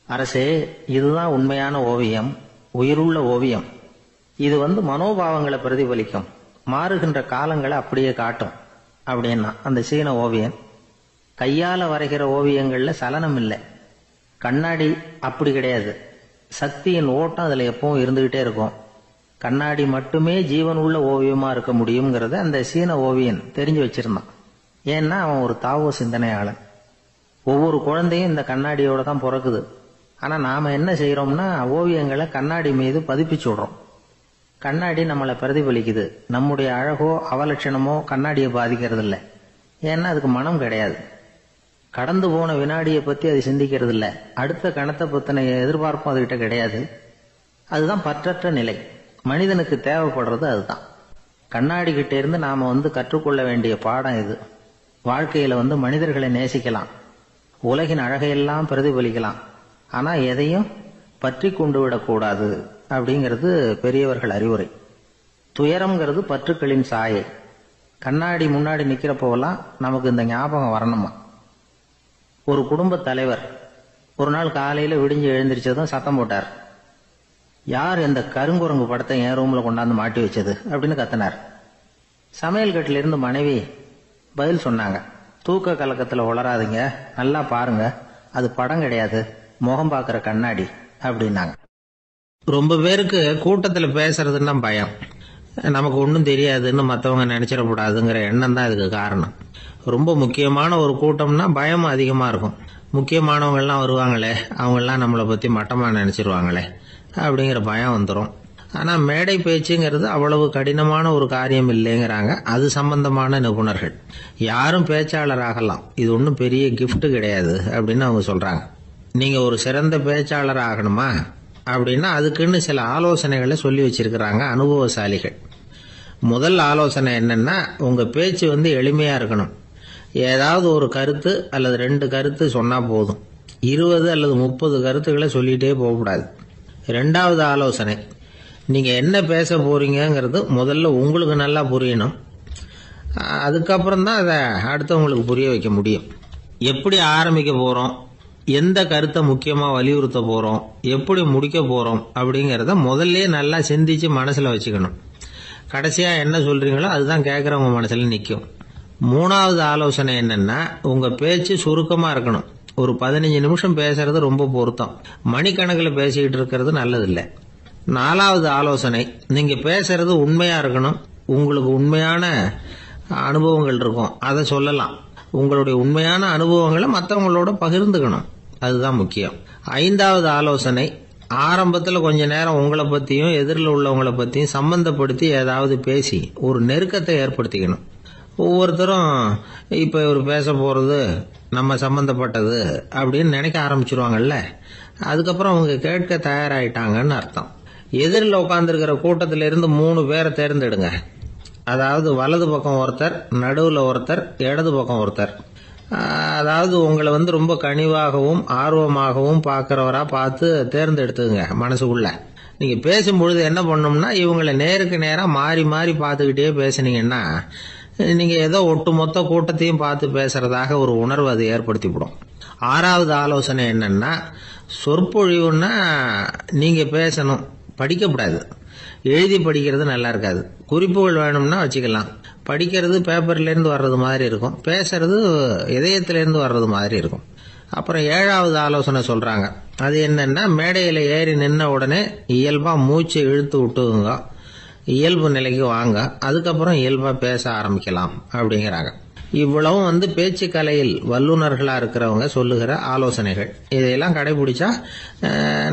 Speaker 3: அரசே, இதுதான் உண்மையான ஓவியம், உயிருள்ள ஓவியம். இது மனோபாவங்களை பிரதிபலிக்கும், மாறுகின்ற காலங்களை அப்படியே காட்டும் அப்படின்னா அந்த சீன ஓவியன். கையால வரைகிற ஓவியங்கள்ல சலனம் இல்லை. கண்ணாடி அப்படி கிடையாது. சக்தியின் ஓட்டம் அதுல எப்பவும் இருந்துகிட்டே இருக்கும். கண்ணாடி மட்டுமே ஜீவன் உள்ள ஓவியமா இருக்க முடியுங்கிறத அந்த சீன ஓவியன் தெரிஞ்சு வச்சிருந்தான். ஏன்னா அவன் ஒரு தாவோ சிந்தனையாளன். ஒவ்வொரு குழந்தையும் இந்த கண்ணாடியோட தான் பிறக்குது. ஆனா நாம என்ன செய்யறோம்னா ஓவியங்களை கண்ணாடி மீது பதிப்பிச்சு விடுறோம். கண்ணாடி நம்மளை பிரதிபலிக்குது. நம்முடைய அழகோ அவலட்சணமோ கண்ணாடியை பாதிக்கிறது இல்லை. ஏன்னா அதுக்கு மனம் கிடையாது. கடந்து போன வினாடியை பத்தி அது சிந்திக்கிறது இல்லை. அடுத்த கணத்தை பத்தின எதிர்பார்ப்பும் அதுகிட்ட கிடையாது. அதுதான் பற்றற்ற நிலை. மனிதனுக்கு தேவைப்படுறது அதுதான். கண்ணாடி கிட்ட இருந்து நாம கற்றுக்கொள்ள வேண்டிய பாடம் இது. வாழ்க்கையில மனிதர்களை நேசிக்கலாம், உலகின் அழகையெல்லாம் பிரதிபலிக்கலாம், ஆனா எதையும் பற்றி கொண்டு விடக்கூடாது அப்படிங்கிறது பெரியவர்கள் அறிவுரை. துயரம்ங்கிறது பற்றுக்களின் சாயை. கண்ணாடி முன்னாடி நிக்கிறப்போவெல்லாம் நமக்கு இந்த ஞாபகம் வரணுமா. ஒரு குடும்ப தலைவர் ஒரு நாள் காலையில விடிஞ்சு எழுந்திரிச்சதும் சத்தம் போட்டார். யார் இந்த கருங்குரங்கு படத்தை என் ரூம்ல கொண்டாந்து மாட்டி வச்சது அப்படின்னு கத்தினார். சமையல் கட்டில இருந்து மனைவி பதில் சொன்னாங்க, தூக்க கலக்கத்துல உளராதீங்க, நல்லா பாருங்க, அது படம் கிடையாது, முகம் பார்க்கிற கண்ணாடி அப்படின்னாங்க.
Speaker 2: ரொம்ப பேருக்கு கூட்டத்துல பேசுறதுன்னா பயம். நமக்கு ஒன்றும் தெரியாதுன்னு மற்றவங்க நினைச்சிடக்கூடாதுங்கிற எண்ணம் தான் இதுக்கு காரணம். ரொம்ப முக்கியமான ஒரு கூட்டம்னா பயம் அதிகமா இருக்கும். முக்கியமானவங்கெல்லாம் வருவாங்களே, அவங்கெல்லாம் நம்மளை பத்தி மட்டமா நினைச்சிருவாங்களே அப்படிங்கிற பயம் வந்துடும். ஆனா மேடை பேச்சுங்கிறது அவ்வளவு கடினமான ஒரு காரியம் இல்லைங்கிறாங்க அது சம்பந்தமான நிபுணர்கள். யாரும் பேச்சாளர் ஆகலாம், இது ஒன்றும் பெரிய கிஃப்ட் கிடையாது அப்படின்னு அவங்க சொல்றாங்க. நீங்க ஒரு சிறந்த பேச்சாளர் ஆகணுமா அப்படின்னா அதுக்குன்னு சில ஆலோசனைகளை சொல்லி வச்சிருக்கிறாங்க அனுபவசாலிகள். முதல் ஆலோசனை என்னன்னா, உங்க பேச்சு எளிமையா இருக்கணும். ஏதாவது ஒரு கருத்து அல்லது 2 கருத்து சொன்னா போதும். 20 அல்லது 30 கருத்துக்களை சொல்லிட்டே போகக்கூடாது. 2வது ஆலோசனை, நீங்க என்ன பேச போறீங்கிறது முதல்ல உங்களுக்கு நல்லா புரியணும். அதுக்கப்புறம் தான் அதை அடுத்தவங்களுக்கு புரிய வைக்க முடியும். எப்படி ஆரம்பிக்க போறோம், எந்த கருத்தை முக்கியமா வலியுறுத்த போறோம், எப்படி முடிக்க போறோம் அப்படிங்கறத முதல்ல நல்லா சிந்திச்சு மனசுல வச்சுக்கணும். கடைசியா என்ன சொல்றீங்களோ அதுதான் கேட்கறவங்க மனசுல நிக்கும். 3வது ஆலோசனை என்னன்னா, உங்க பேச்சு சுருக்கமா இருக்கணும். ஒரு 15 நிமிஷம் பேசுறது ரொம்ப பொருத்தம். மணிக்கணக்கில் பேசிக்கிட்டு இருக்கிறது நல்லதில்லை. 4வது ஆலோசனை, நீங்க பேசுறது உண்மையா இருக்கணும். உங்களுக்கு உண்மையான அனுபவங்கள் இருக்கும், அதை சொல்லலாம். உங்களுடைய உண்மையான அனுபவங்களை மற்றவங்களோட பகிர்ந்துக்கணும், அதுதான் முக்கியம். 5வது ஆலோசனை, ஆரம்பத்துல கொஞ்ச நேரம் உங்களை பத்தியும் எதிரில் உள்ளவங்களை பத்தியும் சம்பந்தப்படுத்தி ஏதாவது பேசி ஒரு நெருக்கத்தை ஏற்படுத்திக்கணும். ஒவ்வொருத்தரும் இப்ப இவர் பேச போறது நம்ம சம்பந்தப்பட்டது அப்படின்னு நினைக்க ஆரம்பிச்சிருவாங்கல்ல, அதுக்கப்புறம் அவங்க கேட்க தயாராயிட்டாங்கன்னு அர்த்தம். எதிரில் உட்காந்துருக்கிற கூட்டத்தில இருந்து 3 பேரை தேர்ந்தெடுங்க. அதாவது வலது பக்கம் ஒருத்தர், நடுவுல ஒருத்தர், இடது பக்கம் ஒருத்தர். அதாவது உங்களை ரொம்ப கனிவாகவும் ஆர்வமாகவும் பார்க்கிறவரா பார்த்து தேர்ந்தெடுத்துங்க மனசுக்குள்ள. நீங்க பேசும்பொழுது என்ன பண்ணணும்னா, இவங்களை நேருக்கு நேரா மாறி மாறி பார்த்துக்கிட்டே பேசுனீங்கன்னா நீங்க ஏதோ ஒட்டுமொத்த கூட்டத்தையும் பார்த்து பேசுறதாக ஒரு உணர்வு அது ஏற்படுத்திவிடும். 6வது ஆலோசனை என்னன்னா, சொற்பொழிவுன்னா நீங்க பேசணும், படிக்கக்கூடாது. எழுதி படிக்கிறது நல்லா இருக்காது. குறிப்புகள் வேணும்னா வச்சுக்கலாம். படிக்கிறது பேப்பர்ல இருந்து வர்றது மாதிரி இருக்கும், பேசுறது இதயத்திலிருந்து வர்றது மாதிரி இருக்கும். அப்புறம் 7வது ஆலோசனை சொல்றாங்க. அது என்னன்னா, மேடையில ஏறி நின்ன உடனே இயல்பா மூச்சை இழுத்து விட்டுங்க, இயல்பு நிலைக்கு வாங்க, அதுக்கப்புறம் இயல்பா பேச ஆரம்பிக்கலாம் அப்படிங்கிறாங்க. இவ்வளவும் பேச்சு கலையில் வல்லுநர்களா இருக்கிறவங்க சொல்லுகிற ஆலோசனைகள். இதையெல்லாம் கடைபிடிச்சா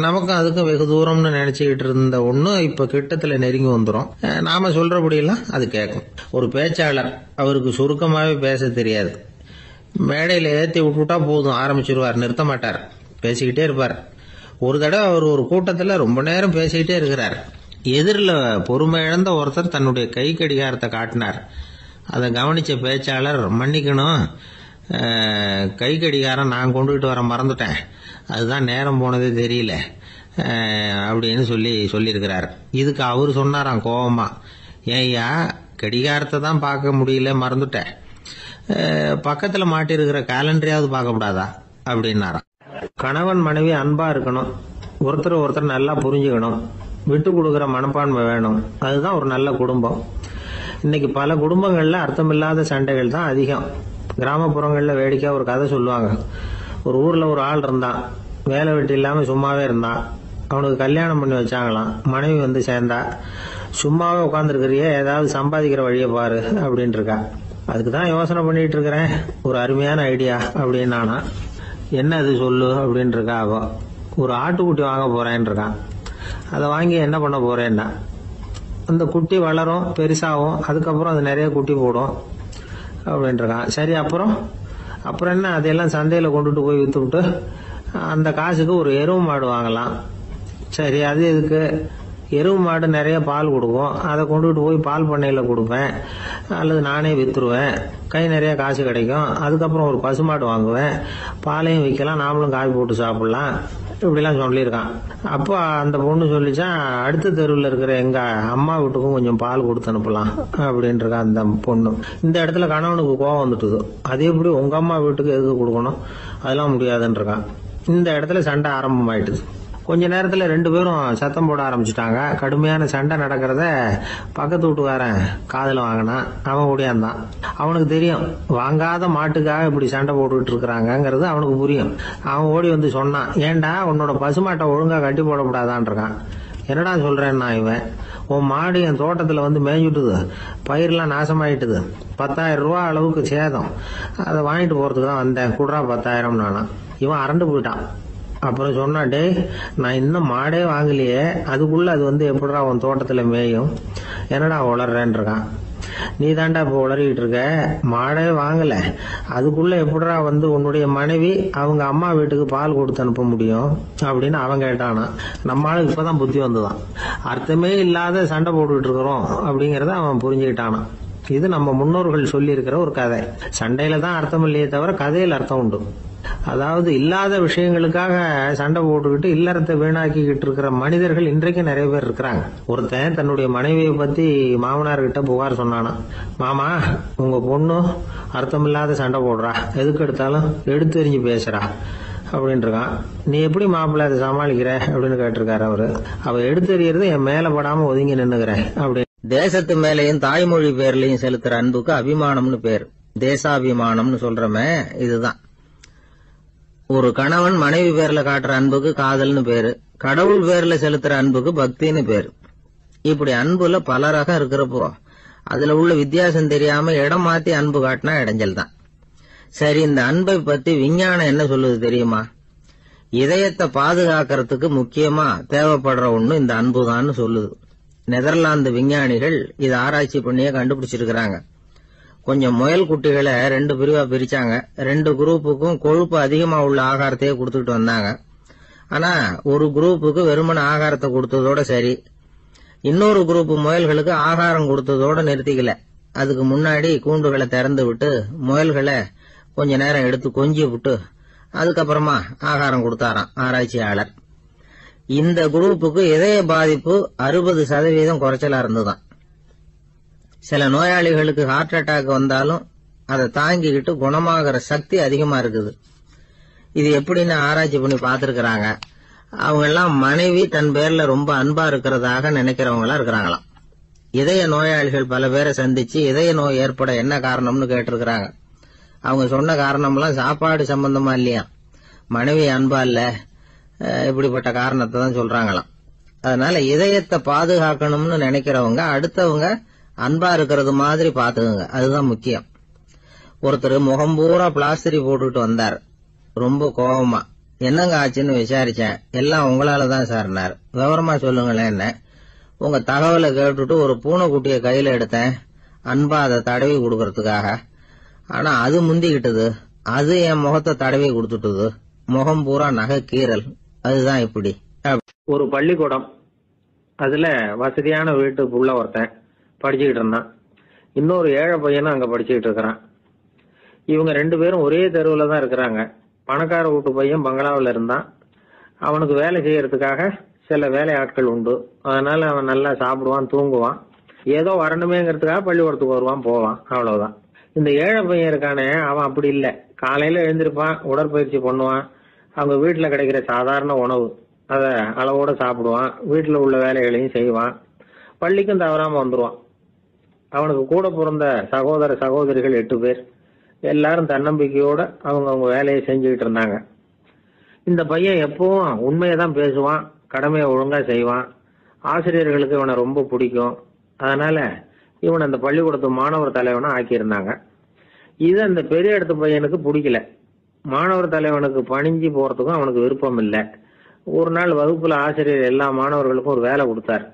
Speaker 2: நமக்கும் அதுக்கும் வெகு தூரம்னு நினைச்சுக்கிட்டு இருந்த ஒண்ணு இப்ப கிட்டத்துல நெருங்கி வந்துடும். நாம சொல்றபடியெல்லாம் அது கேட்கும். ஒரு பேச்சாளர், அவருக்கு சுருக்கமாவே பேச தெரியாது. மேடையில ஏத்தி விட்டுட்டா போதும், ஆரம்பிச்சிருவார், நிறுத்த மாட்டார், பேசிக்கிட்டே இருப்பார். ஒரு தடவை அவர் ஒரு கூட்டத்துல ரொம்ப நேரம் பேசிக்கிட்டே இருக்கிறார். எதிரில் பொறுமை இழந்த ஒருத்தர் தன்னுடைய கை கடிகாரத்தை காட்டினார். அதை கவனிச்ச பேச்சாளர், மன்னிக்கணும், கை கடிகாரம் நான் கொண்டுகிட்டு வர மறந்துட்டேன், அதுதான் நேரம் போனதே தெரியல அப்படின்னு சொல்லியிருக்கிறார். இதுக்கு அவர் சொன்னாராம் கோபமா, ஏய்யா கடிகாரத்தை தான் பார்க்க முடியல, மறந்துட்டேன், பக்கத்துல மாட்டிருக்கிற கேலண்டரையாவது பார்க்கக்கூடாதா அப்படின்னாராம். கணவன் மனைவி அன்பா இருக்கணும், ஒருத்தர் நல்லா புரிஞ்சுக்கணும், விட்டு கொடுக்கிற மனப்பான்மை வேணும். அதுதான் ஒரு நல்ல குடும்பம். இன்னைக்கு பல குடும்பங்கள்ல அர்த்தமில்லாத சண்டைகள் தான் அதிகம். கிராமப்புறங்கள்ல வேடிக்கையா ஒரு கதை சொல்லுவாங்க. ஒரு ஊர்ல ஒரு ஆள் இருந்தான், வேலை வெட்டி இல்லாம சும்மாவே இருந்தான். அவனுக்கு கல்யாணம் பண்ணி வச்சாங்களாம். மனைவி சேர்ந்தா, சும்மாவே உட்காந்துருக்கிறியே, ஏதாவது சம்பாதிக்கிற வழியை பாரு அப்படின்னு இருக்கா. அதுக்கு தான் யோசனை பண்ணிட்டு இருக்கிறேன், ஒரு அருமையான ஐடியா அப்படின்னு நானா. என்ன அது சொல்லு அப்படின்னு இருக்கா. அவ ஒரு ஆட்டுக்குட்டி வாங்க போறேன்னு இருக்கான். அதை வாங்கி என்ன பண்ண போறேன்னா, அந்த குட்டி வளரும், பெருசாகும், அதுக்கப்புறம் அது நிறைய குட்டி போடும் அப்படின்னு இருக்கான். சரி, அப்புறம் என்ன, அதையெல்லாம் சந்தையில கொண்டுட்டு போய் வித்துவிட்டு அந்த காசுக்கு ஒரு எருவு மாடு வாங்கலாம். சரி, அது எதுக்கு? எருவு மாடு நிறைய பால் கொடுக்கும், அதை கொண்டுட்டு போய் பால் பண்ணையில கொடுப்பேன், அல்லது நானே வித்துருவேன், கை நிறைய காசு கிடைக்கும். அதுக்கப்புறம் ஒரு பசுமாடு வாங்குவேன், பாலையும் விற்கலாம், நாமளும் காய் போட்டு சாப்பிடலாம், இப்படிலாம் சொல்லியிருக்கான். அப்போ அந்த பொண்ணு சொல்லிச்சான், அடுத்த தெருவில் இருக்கிற எங்க அம்மா வீட்டுக்கும் கொஞ்சம் பால் கொடுத்து அனுப்பலாம் அப்படின்னு இருக்கா அந்த பொண்ணு. இந்த இடத்துல கணவனுக்கு கோவம் வந்துட்டுது. அது எப்படி உங்க அம்மா வீட்டுக்கு எதுக்கு கொடுக்கணும், அதெல்லாம் முடியாதுன்னு இருக்கான். இந்த இடத்துல சண்டை ஆரம்பமாயிட்டுது. கொஞ்ச நேரத்துல ரெண்டு பேரும் சத்தம் போட ஆரம்பிச்சுட்டாங்க. கடுமையான சண்டை நடக்கிறத பக்கத்து வீட்டுக்காரன் காதுல வாங்கினான். அவன் ஓடியாந்தான். அவனுக்கு தெரியும், வாங்காத மாட்டுக்காக இப்படி சண்டை போட்டுக்கிட்டு இருக்கிறாங்கிறது அவனுக்கு புரியும். அவன் ஓடி சொன்னான், ஏண்டா உன்னோட பசுமாட்டை ஒழுங்கா கட்டி போடக்கூடாதான்னு இருக்கான். என்னடா சொல்றேன்னா, இவன் உன் மாடு என் தோட்டத்துல மேய்ஞ்சுட்டுது, பயிரெல்லாம் நாசமாயிட்டுது, 10,000 ரூபா அளவுக்கு சேதம், அதை வாங்கிட்டு போறதுக்கு தான் வந்தேன், குடுறா 10,000 நானா. இவன் அரண்டு போயிட்டான். அப்புறம் சொன்னா, டே நான் இன்னும் மாடே வாங்கலையே, அதுக்குள்ள அது எப்படிடா உன் தோட்டத்துல மேயும், என்னடா உளறேன்னு இருக்கான். நீ தாண்டா இப்ப உளறிட்டு இருக்க, மாடே வாங்கல, அதுக்குள்ள எப்படிடா உன்னுடைய மனைவி அவங்க அம்மா வீட்டுக்கு பால் கொடுத்து அனுப்ப முடியும் அப்படின்னு அவன் கேட்டானா. நம்ம ஆளுக்கு இப்பதான் புத்தி வந்துதான், அர்த்தமே இல்லாத சண்டை போட்டுக்கிட்டு இருக்கிறோம் அப்படிங்கறத அவன் புரிஞ்சுக்கிட்டானா. இது நம்ம முன்னோர்கள் சொல்லி இருக்கிற ஒரு கதை. சண்டையில தான் அர்த்தம் இல்லையே தவிர கதையில் அர்த்தம் உண்டு. அதாவது இல்லாத விஷயங்களுக்காக சண்டை போட்டுக்கிட்டு இல்லறத்தை வீணாக்கிக்கிட்டு இருக்கிற மனிதர்கள் இன்றைக்கு நிறைய பேர் இருக்கிறாங்க. ஒருத்தன் தன்னுடைய மனைவியை பத்தி மாமனார் கிட்ட புகார் சொன்னானா, மாமா உங்க பொண்ணு அர்த்தமில்லாத சண்டை போடுறா, எதுக்கு எடுத்தாலும் எடுத்தெறிஞ்சு பேசுறா அப்படின்னு இருக்கான். நீ எப்படி மாப்பிள்ளை அதை சமாளிக்கிற அப்படின்னு கேட்டிருக்காரு அவரு. அவ எடுத்தெறியறது என் மேல படாம ஒதுங்கி நின்னுக்கிறேன் அப்படி.
Speaker 3: தேசத்து மேலையும் தாய்மொழி பேர்லயும் செலுத்துற அன்புக்கு அபிமானம்னு பேர். தேசாபிமானம்னு சொல்றமே இதுதான். ஒரு கணவன் மனைவி பேர்ல காட்டுற அன்புக்கு காதல்னு பேரு, கடவுள் பேர்ல செலுத்துற அன்புக்கு பக்தின்னு பேரு. இப்படி அன்புல பல ரகம் இருக்கிறப்போ அதுல உள்ள வித்தியாசம் தெரியாம இடம் மாத்தி அன்பு காட்டினா இடைஞ்சல் தான். சரி, இந்த அன்பை பத்தி விஞ்ஞானம் என்ன சொல்லுது தெரியுமா? இதயத்தை பாதுகாக்கிறதுக்கு முக்கியமா தேவைப்படுற ஒண்ணு இந்த அன்புதான்னு சொல்லுது. நெதர்லாந்து விஞ்ஞானிகள் இதை ஆராய்ச்சி பண்ணியே கண்டுபிடிச்சிருக்கிறாங்க. கொஞ்சம் முயல் குட்டிகளை 2 பிரிவா பிரிச்சாங்க. 2 குரூப்புக்கும் கொழுப்பு அதிகமா உள்ள ஆகாரத்தையே கொடுத்துட்டு வந்தாங்க. ஆனா ஒரு குரூப்புக்கு வெறுமன ஆகாரத்தை கொடுத்ததோட சரி, இன்னொரு குரூப் முயல்களுக்கு ஆகாரம் கொடுத்ததோட நிறுத்திக்கல. அதுக்கு முன்னாடி கூண்டுகளை திறந்து விட்டு முயல்களை கொஞ்ச நேரம் எடுத்து கொஞ்சி விட்டு அதுக்கப்புறமா ஆகாரம் கொடுத்தாராம் ஆராய்ச்சியாளர். இந்த குரூப்புக்கு இதய பாதிப்பு 60% குறைச்சலா இருந்துதான். சில நோயாளிகளுக்கு ஹார்ட் அட்டாக் வந்தாலும் அதை தாங்கிக்கிட்டு குணமாகிற சக்தி அதிகமா இருக்குது. இது எப்படின்னு ஆராய்ச்சி பண்ணி பார்த்திருக்கிறாங்க. அவங்க எல்லாம் மனைவி தன் பேர்ல ரொம்ப அன்பா இருக்கிறதாக நினைக்கிறவங்களா இருக்கிறாங்களாம். இதய நோயாளிகள் பல பேரை சந்திச்சு இதய நோய் ஏற்பட என்ன காரணம்னு கேட்டிருக்கிறாங்க. அவங்க சொன்ன காரணம்லாம் சாப்பாடு சம்பந்தமா இல்லையா, மனைவி அன்பா இல்ல, இப்படிப்பட்ட காரணத்தை தான் சொல்றாங்களாம். அதனால இதயத்தை பாதுகாக்கணும்னு நினைக்கிறவங்க அடுத்தவங்க அன்பா இருக்கிறது மாதிரி பாத்துக்குங்க, அதுதான் முக்கியம். ஒருத்தர் முகம் பூரா பிளாஸ்டரி போட்டுட்டு வந்தார், ரொம்ப கோபமா. என்னங்க ஆச்சுன்னு விசாரிச்சேன். எல்லாம் உங்களாலதான் சார்னார். விவரமா சொல்லுங்களேன். என்ன உங்க தகவலை கேட்டுட்டு ஒரு பூனைக்குட்டிய கையில எடுத்தேன், அன்பா அதை தடவி கொடுக்கறதுக்காக. ஆனா அது முந்திக்கிட்டது, அது என் முகத்தை தடவி கொடுத்துட்டுது. முகம் பூரா நகை கீறல். அதுதான் இப்படி.
Speaker 1: ஒரு பள்ளிக்கூடம், அதுல வசதியான வீட்டுக்குள்ள ஒருத்தன் படிச்சுக்கிட்டு இருந்தான். இன்னொரு ஏழை பையனும் அங்க படிச்சுக்கிட்டு இருக்கிறான். இவங்க 2 பேரும் ஒரே தெருவுல தான் இருக்கிறாங்க. பணக்கார வீட்டு பையன் பங்களாவில் இருந்தான். அவனுக்கு வேலை செய்யறதுக்காக சில வேலை ஆட்கள் உண்டு. அதனால அவன் நல்லா சாப்பிடுவான், தூங்குவான். ஏதோ வரணுமேங்கிறதுக்காக பள்ளிக்கூடத்துக்கு வருவான், போவான், அவ்வளவுதான். இந்த ஏழை பையன் இருக்கானே, அவன் அப்படி இல்லை. காலையில எழுந்திருப்பான், உடற்பயிற்சி பண்ணுவான், அவங்க வீட்டுல கிடைக்கிற சாதாரண உணவு அத அளவோட சாப்பிடுவான், வீட்டுல உள்ள வேலைகளையும் செய்வான், பள்ளிக்கும் தவறாம வந்துருவான். அவனுக்கு கூட பிறந்த சகோதர சகோதரிகள் 8 பேர். எல்லாரும் தன்னம்பிக்கையோட அவங்க வேலையை செஞ்சுக்கிட்டு இருந்தாங்க. இந்த பையன் எப்பவும் உண்மையதான் பேசுவான், கடமையை ஒழுங்கா செய்வான். ஆசிரியர்களுக்கு இவனை ரொம்ப பிடிக்கும். அதனால இவன் அந்த பள்ளிக்கூடத்து மாணவர் தலைவனா ஆக்கியிருந்தாங்க. இது அந்த பெரிய இடத்து பையனுக்கு பிடிக்கல. மாணவர் தலைவனுக்கு பணிஞ்சு போறதுக்கும் அவனுக்கு விருப்பம் இல்லை. ஒரு நாள் வகுப்புல ஆசிரியர் எல்லா மாணவர்களுக்கும் ஒரு வேலை கொடுத்தார்.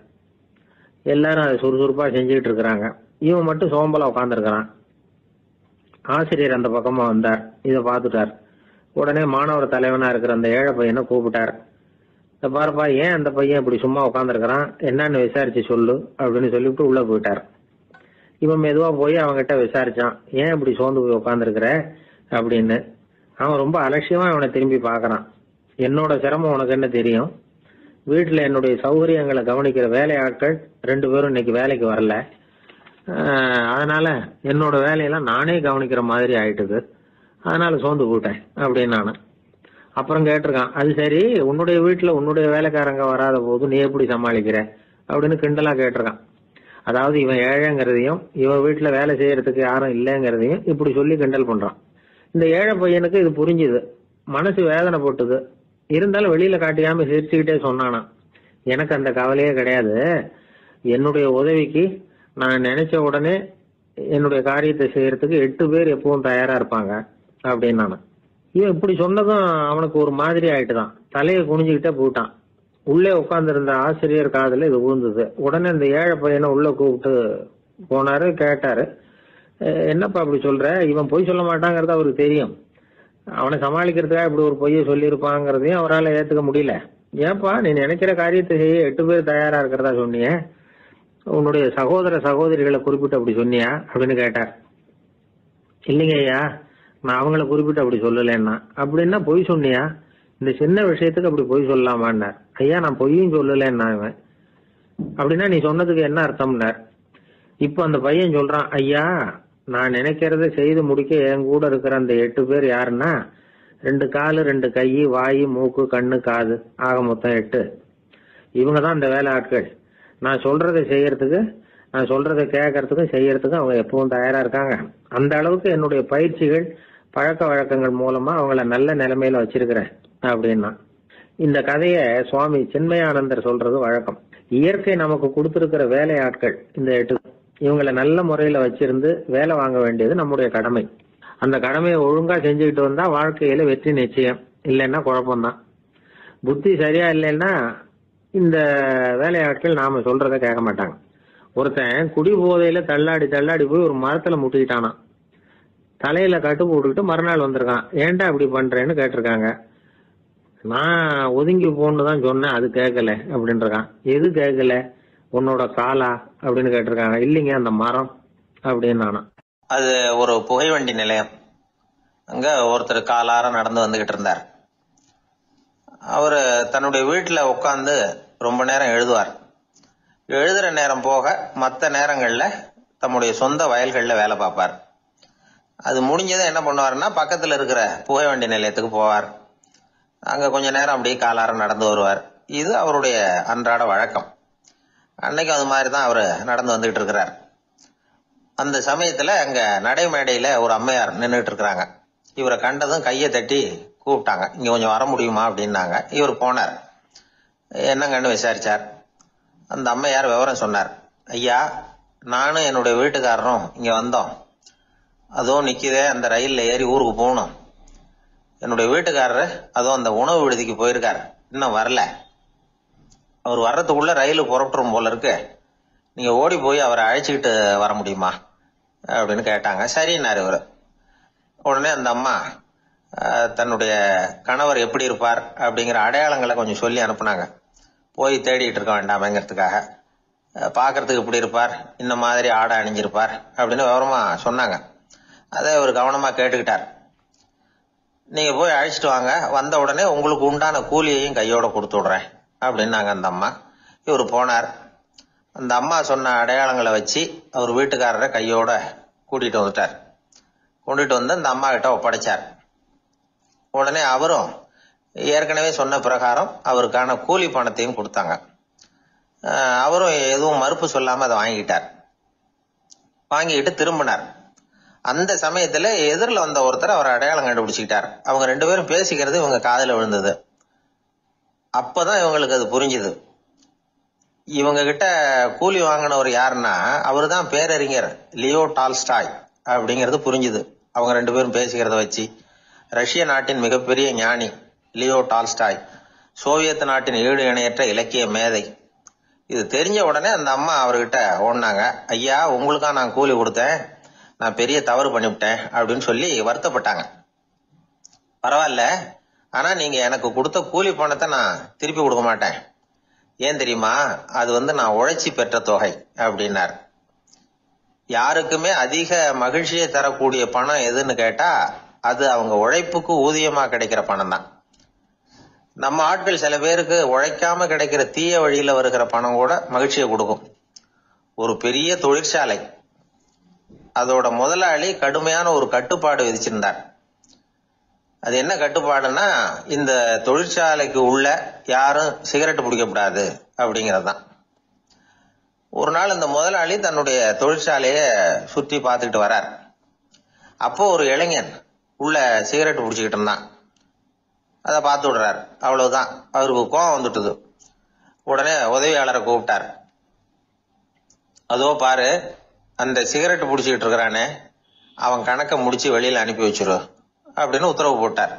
Speaker 1: எல்லாரும் அதை சுறுசுறுப்பா செஞ்சுக்கிட்டு இருக்கிறாங்க. இவன் மட்டும் சோம்பலா உட்காந்துருக்கிறான். ஆசிரியர் அந்த பக்கமா வந்தார், இதை பார்த்துட்டார். உடனே மாணவர் தலைவனா இருக்கிற அந்த ஏழை பையனை கூப்பிட்டார். இந்த பாருப்பா, ஏன் அந்த பையன் இப்படி சும்மா உட்காந்துருக்கிறான், என்னன்னு விசாரிச்சு சொல்லு அப்படின்னு சொல்லிவிட்டு உள்ள போயிட்டார். இவன் மெதுவா போய் அவன்கிட்ட விசாரிச்சான், ஏன் இப்படி சோர்ந்து போய் உட்காந்துருக்கிற அப்படின்னு. அவன் ரொம்ப அலட்சியமா அவனை திரும்பி பாக்குறான். என்னோட சிரமம் உனக்கு என்ன தெரியும்? வீட்டுல என்னுடைய சௌகரியங்களை கவனிக்கிற வேலை ஆட்கள் 2 பேரும் இன்னைக்கு வேலைக்கு வரல. அதனால என்னோட வேலையெல்லாம் நானே கவனிக்கிற மாதிரி ஆயிட்டுது. அதனால சோர்ந்து போயிட்டேன் அப்படின்னு நானு. அப்புறம் கேட்டிருக்கான், அது சரி, உன்னுடைய வீட்டுல உன்னுடைய வேலைக்காரங்க வராத போது நீ எப்படி சமாளிக்கிற அப்படின்னு கிண்டலா கேட்டிருக்கான். அதாவது இவன் ஏழைங்கிறதையும் இவன் வீட்டுல வேலை செய்யறதுக்கு யாரும் இல்லைங்கிறதையும் இப்படி சொல்லி கிண்டல் பண்றான். இந்த ஏழை பையனுக்கு இது புரிஞ்சுது, மனசு வேதனை போட்டுது. இருந்தாலும் வெளியில காட்டியாம சிரிச்சுக்கிட்டே சொன்னானா, எனக்கு அந்த கவலையே கிடையாது. என்னுடைய உதவிக்கு நான் நினைச்ச உடனே என்னுடைய காரியத்தை செய்யறதுக்கு 8 பேர் எப்பவும் தயாரா இருப்பாங்க அப்படின்னு நானு. இவன் இப்படி சொன்னதும் அவனுக்கு ஒரு மாதிரி ஆயிட்டுதான். தலையை குனிஞ்சுக்கிட்டே போயிட்டான். உள்ளே உட்கார்ந்து இருந்த ஆசிரியர் காதுல இது விழுந்தது. உடனே இந்த ஏழை பையனை உள்ள கூப்பிட்டு போனாரு, கேட்டாரு, என்னப்பா அப்படி சொல்ற? இவன் பொய் சொல்ல மாட்டாங்கிறது அவருக்கு தெரியும். அவனை சமாளிக்கிறதுக்காக இப்படி ஒரு பொய்யை சொல்லியிருப்பாங்கிறதையும் அவரால் ஏத்துக்க முடியல. ஏன்பா, நீ நினைக்கிற காரியத்தை செய்ய 8 பேர் தயாரா இருக்கிறதா சொன்னிய, உன்னுடைய சகோதர சகோதரிகளை குறிப்பிட்டு அப்படி சொன்னியா அப்படின்னு கேட்டார். இல்லைங்க ஐயா, நான் அவங்கள குறிப்பிட்டு அப்படி சொல்லலன்னா. அப்படின்னா பொய் சொன்னியா? இந்த சின்ன விஷயத்துக்கு அப்படி பொய் சொல்லலாமான்னார். ஐயா, நான் பொய்யும் சொல்லலன்னா. இவன், அப்படின்னா நீ சொன்னதுக்கு என்ன அர்த்தம்னார். இப்ப அந்த பையன் சொல்றான், ஐயா, நான் நினைக்கிறத செய்து முடிக்க என் கூட இருக்கிற அந்த 8 பேர் யாருன்னா 2 காலு, 2 கை, வாய், மூக்கு, கண்ணு, காது, ஆக மொத்தம் 8. இவங்க தான் இந்த வேலை ஆட்கள். நான் சொல்றதை செய்யறதுக்கு, நான் சொல்றதை கேட்கறதுக்கும் செய்யறதுக்கும் அவங்க எப்பவும் தயாரா இருக்காங்க. அந்த அளவுக்கு என்னுடைய பயிற்சிகள், பழக்க வழக்கங்கள் மூலமா அவங்கள நல்ல நிலைமையில வச்சிருக்கிறேன் அப்படின்னா. இந்த கதைய சுவாமி சின்மயானந்தர் சொல்றது வழக்கம். இயற்கை நமக்கு கொடுத்திருக்கிற வேலை ஆட்கள் இந்த 8. இவங்களை நல்ல முறையில வச்சிருந்து வேலை வாங்க வேண்டியது நம்முடைய கடமை. அந்த கடமையை ஒழுங்கா செஞ்சுக்கிட்டு வந்தா வாழ்க்கையில வெற்றி நிச்சயம். இல்லைன்னா குழப்பம்தான். புத்தி சரியா இல்லைன்னா இந்த வேலையாட்கள் நாம சொல்றத கேட்க மாட்டாங்க. ஒருத்தன் குடி போதையில தள்ளாடி தள்ளாடி போய் ஒரு மரத்துல முட்டிக்கிட்டானா. தலையில கட்டு போட்டுக்கிட்டு மறுநாள் வந்திருக்கான். ஏன்டா இப்படி பண்றேன்னு கேட்டிருக்காங்க. நான் ஒதுங்கி போன்னு தான் சொன்னேன், அது கேட்கல அப்படின்னு இருக்கான். எது கேட்கல? உன்னோட காலா அப்படின்னு கேட்டிருக்காங்க. இல்லைங்க, அந்த மரம் அப்படின்னு நானா.
Speaker 2: அது ஒரு புகைவண்டி நிலையம். அங்க ஒருத்தர் காலார நடந்து வந்துகிட்டு இருந்தார். அவரு தன்னுடைய வீட்டுல உட்காந்து ரொம்ப நேரம் எழுதுவார். எழுதுற நேரம் போக மற்ற நேரங்கள்ல தம்முடைய சொந்த வயல்கள்ல வேலை பார்ப்பார். அது முடிஞ்சதை என்ன பண்ணுவாருன்னா, பக்கத்துல இருக்கிற புகைவண்டி நிலையத்துக்கு போவார். அங்க கொஞ்ச நேரம் அப்படியே காலார நடந்து வருவார். இது அவருடைய அன்றாட வழக்கம். அன்னைக்கு அது மாதிரி தான் அவரு நடந்து வந்துகிட்டு இருக்கிறார். அந்த சமயத்துல அங்க நடைமேடையில ஒரு அம்மையார் நின்றுட்டு இருக்கிறாங்க. இவரை கண்டதும் கையை தட்டி கூப்பிட்டாங்க, இங்க கொஞ்சம் வர முடியுமா அப்படின்னாங்க. இவர் போனார். என்னங்கன்னு விசாரிச்சார். அந்த அம்மையார் விவரம் சொன்னார். ஐயா, நானும் என்னுடைய வீட்டுக்காரரும் இங்க வந்தோம்.
Speaker 1: அதோ நிக்குதே, அந்த ரயில்ல ஏறி ஊருக்கு போகணும். என்னுடைய வீட்டுக்காரரு அதோ அந்த உணவு விடுதிக்கு போயிருக்காரு, இன்னும் வரல. அவர் வர்றதுக்குள்ள ரயில் புறப்பட்டுரும் போல இருக்கு. நீங்க ஓடி போய் அவரை அழைச்சிக்கிட்டு வர முடியுமா அப்படின்னு கேட்டாங்க. சரின்னாரு இவரு. உடனே அந்த அம்மா தன்னுடைய கணவர் எப்படி இருப்பார் அப்படிங்கிற அடையாளங்களை கொஞ்சம் சொல்லி அனுப்புனாங்க. போய் தேடிட்டு இருக்க வேண்டாமேங்கிறதுக்காக. பார்க்கறதுக்கு இப்படி இருப்பார், இந்த மாதிரி ஆடை அணிஞ்சிருப்பார் அப்படின்னு விவரமா சொன்னாங்க. அதை இவர் கவனமா கேட்டுக்கிட்டார். நீங்க போய் அழைச்சிட்டு வாங்க, வந்த உடனே உங்களுக்கு உண்டான கூலியையும் கையோட கொடுத்து விடுறேன் அப்படின்னாங்க அந்த அம்மா. இவர் போனார். அந்த அம்மா சொன்ன அடையாளங்களை வச்சு அவர் வீட்டுக்காரரை கையோட கூட்டிட்டு வந்துட்டார். கொண்டுட்டு வந்து அந்த அம்மா கிட்ட ஒப்படைச்சார். உடனே அவரும் ஏற்கனவே சொன்ன பிரகாரம் அவருக்கான கூலி பணத்தையும் கொடுத்தாங்க. அவரும் எதுவும் மறுப்பு சொல்லாம அதை வாங்கிட்டார். வாங்கிட்டு திரும்பினார். அந்த சமயத்துல எதிரில் வந்த ஒருத்தர் அவர் அடையாளம் கண்டுபிடிச்சுக்கிட்டார். அவங்க 2 பேரும் பேசிக்கிறது இவங்க காதுல விழுந்தது. அப்பதான் இவங்களுக்கு அது புரிஞ்சுது. இவங்க கிட்ட கூலி வாங்கினவர் யாருன்னா அவரு தான் பேரறிஞர் லியோ டால்ஸ்டாய் அப்படிங்கிறது புரிஞ்சுது. அவங்க 2 பேரும் பேசிக்கிறத வச்சு ரஷ்ய நாட்டின் மிகப்பெரிய ஞானி லியோ டால்ஸ்டாய், சோவியத் நாட்டின் ஈடு இணையற்ற இலக்கிய மேதை. இது தெரிஞ்ச உடனே அந்த அம்மா அவர்கிட்ட ஓடினாங்க. ஐயா, உங்களுக்கா நான் கூலி கொடுத்தேன், நான் பெரிய தவறு பண்ணிவிட்டேன் அப்படின்னு சொல்லி வருத்தப்பட்டாங்க. பரவாயில்ல, ஆனா நீங்க எனக்கு கொடுத்த கூலி பணத்தை நான் திருப்பி கொடுக்க மாட்டேன். ஏன் தெரியுமா? அது நான் உழைச்சி பெற்ற தொகை அப்படின்னார். யாருக்குமே அதிக மகிழ்ச்சியை தரக்கூடிய பணம் எதுன்னு கேட்டா அது அவங்க உழைப்புக்கு ஊதியமா கிடைக்கிற பணம் தான். நம்ம ஆட்கள் சில பேருக்கு உழைக்காம கிடைக்கிற தீய வழியில வருகிற பணம் கூட மகிழ்ச்சியை கொடுக்கும். ஒரு பெரிய தொழிற்சாலை, அதோட முதலாளி கடுமையான ஒரு கட்டுப்பாடு விதிச்சிருந்தார். அது என்ன கட்டுப்பாடுன்னா, இந்த தொழிற்சாலைக்கு உள்ள யாரும் சிகரெட் பிடிக்கக்கூடாது அப்படிங்கறதுதான். ஒரு நாள் இந்த முதலாளி தன்னுடைய தொழிற்சாலைய சுற்றி பார்த்துக்கிட்டு வரார். அப்போ ஒரு இளைஞன் உள்ள சிகரெட் பிடிச்சுக்கிட்டு இருந்தான். அதை பார்த்து விடுறாரு. அவ்வளவுதான், அவருக்கு கோபம் வந்துட்டுது. உடனே உதவியாளரை கூப்பிட்டார். அதோ பாரு, அந்த சிகரெட் பிடிச்சிக்கிட்டு இருக்கிறானே, அவன் கணக்கை முடிச்சு வெளியில அனுப்பி வச்சிரு அப்படின்னு உத்தரவு போட்டார்.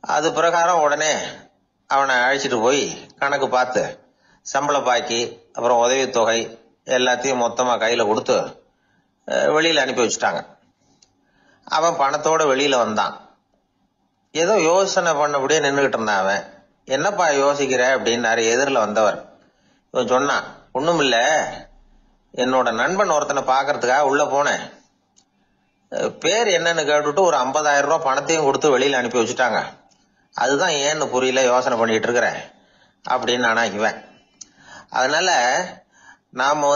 Speaker 1: அது பிரகாரம் உடனே அவனை அழைச்சிட்டு போய் கணக்கு பார்த்து சம்பள பாக்கி அப்புறம் உதவித்தொகை எல்லாத்தையும் மொத்தமா கையில கொடுத்து வெளியில அனுப்பி வச்சுட்டாங்க. அவன் பணத்தோட வெளியில வந்தான். ஏதோ யோசனை பண்ணபடியே நின்றுகிட்டு இருந்தான். அவன் என்னப்பா யோசிக்கிற அப்படின்னாரு எதிரில் வந்தவர். இவன் சொன்னான், ஒண்ணும் இல்ல, என்னோட நண்பன் ஒருத்தனை பாக்குறதுக்காக உள்ள போனேன். பேர் என்னன்னு கேட்டுட்டு ஒரு 50,000 ரூபாய் பணத்தையும் கொடுத்து வெளியில அனுப்பி வச்சுட்டாங்க. அதுதான் ஏன்னு புரியல, யோசனை பண்ணிட்டு இருக்கிறேன் அப்படின்னு நானா இவன். அதனால நாம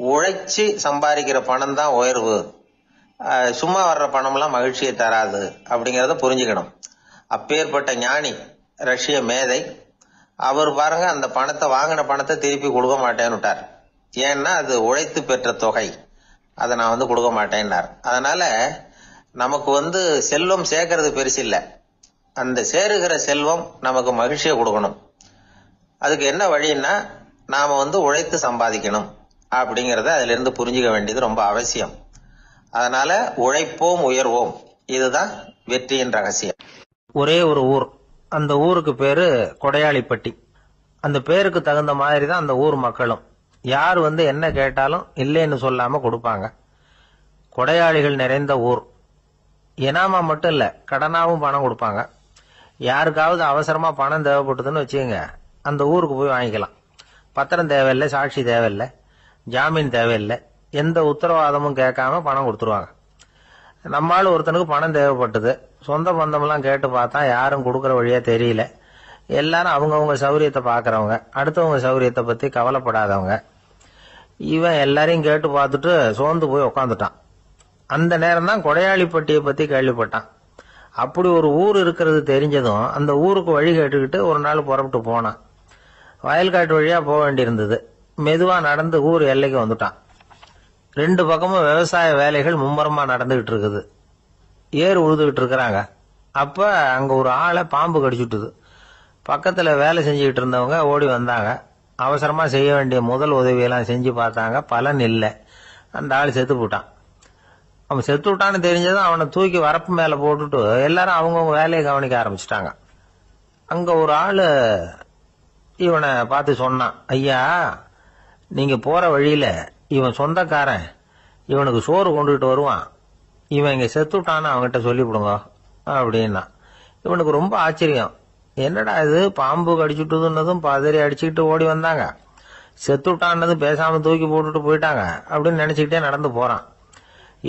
Speaker 1: உழைச்சி சம்பாதிக்கிற பணம் தான் உயர்வு, சும்மா வர்ற பணம்லாம் மகிழ்ச்சியை தராது அப்படிங்கறத புரிஞ்சுக்கணும். அப்பேற்பட்ட ஞானி ரஷ்ய மேதை அவர் பாருங்க, அந்த பணத்தை வாங்கின பணத்தை திருப்பி கொடுக்க மாட்டேன்னுட்டார். ஏன்னா அது உழைத்து பெற்ற தொகை, அதை நான் கொடுக்க மாட்டேன்னார். அதனால நமக்கு செல்வம் சேர்க்கறது பெருசு இல்ல, அந்த சேருகிற செல்வம் நமக்கு மகிழ்ச்சியை கொடுக்கணும். அதுக்கு என்ன வழின்னா நாம உழைத்து சம்பாதிக்கணும் அப்படிங்கறத அதுல இருந்து புரிஞ்சுக்க வேண்டியது ரொம்ப அவசியம். அதனால உழைப்போம் உயர்வோம், இதுதான் வெற்றியின் ரகசியம்.
Speaker 3: ஒரே ஒரு ஊர், அந்த ஊருக்கு பேரு கொடையாளிப்பட்டி. அந்த பேருக்கு தகுந்த மாதிரி தான் அந்த ஊர் மக்களும். யார் என்ன கேட்டாலும் இல்லைன்னு சொல்லாம கொடுப்பாங்க. கொடையாளிகள் நிறைந்த ஊர். இனாமா மட்டும் இல்ல, கடனாவும் பணம் கொடுப்பாங்க. யாருக்காவது அவசரமா பணம் தேவைப்பட்டதுன்னு வச்சுக்கோங்க, அந்த ஊருக்கு போய் வாங்கிக்கலாம். பத்திரம் தேவையில்லை, சாட்சி தேவையில்லை, ஜாமீன் தேவையில்லை, எந்த உத்தரவாதமும் கேட்காம பணம் கொடுத்துருவாங்க. நம்மால் ஒருத்தனுக்கு பணம் தேவைப்பட்டது, சொந்த பந்தமெல்லாம் கேட்டு பார்த்தா யாரும் கொடுக்கற வழியா தெரியல. எல்லாரும் அவங்கவுங்க சௌரியத்தை பாக்குறவங்க, அடுத்தவங்க சௌரியத்தை பத்தி கவலைப்படாதவங்க. இவன் எல்லாரையும் கேட்டு பார்த்துட்டு சோர்ந்து போய் உக்காந்துட்டான். அந்த நேரம் தான் கொடையாளிப்பட்டியை பத்தி கேள்விப்பட்டான். அப்படி ஒரு ஊர் இருக்கிறது தெரிஞ்சதும் அந்த ஊருக்கு வழி கேட்டுக்கிட்டு ஒரு நாள் புறப்பட்டு போனான். வயல்காட்டு வழியா போக வேண்டியிருந்தது. மெதுவா நடந்து ஊர் எல்லைக்கு வந்துட்டான். 2 பக்கமும் விவசாய வேலைகள் மும்முரமா நடந்துகிட்டு இருக்குது. ஏர் உழுதுகிட்டு இருக்கிறாங்க. அப்ப அங்க ஒரு ஆளை பாம்பு கடிச்சுட்டுது. பக்கத்துல வேலை செஞ்சுக்கிட்டு இருந்தவங்க ஓடி வந்தாங்க. அவசரமா செய்ய வேண்டிய முதல் உதவியெல்லாம் செஞ்சு பார்த்தாங்க, பலன் இல்லை. அந்த ஆள் செத்து போட்டான். அவன் செத்து விட்டான்னு தெரிஞ்சதும் அவனை தூக்கி வரப்பு மேல போட்டுட்டு எல்லாரும் அவங்கவுங்க வேலையை கவனிக்க ஆரம்பிச்சிட்டாங்க. அங்க ஒரு ஆளு இவனை பார்த்து சொன்னான், ஐயா, நீங்க போற வழியில இவன் சொந்தக்காரன் இவனுக்கு சோறு கொண்டுகிட்டு வருவான், இவன் இங்க செத்துட்டான்னு அவன்கிட்ட சொல்லிவிடுங்க அப்படின்னா. இவனுக்கு ரொம்ப ஆச்சரியம், என்னடா இது, பாம்பு கடிச்சுட்டுதுன்னதும் பதறி அடிச்சுக்கிட்டு ஓடி வந்தாங்க, செத்துட்டான்னதும் பேசாம தூக்கி போட்டுட்டு போயிட்டாங்க அப்படின்னு நினைச்சுக்கிட்டே நடந்து போறான்.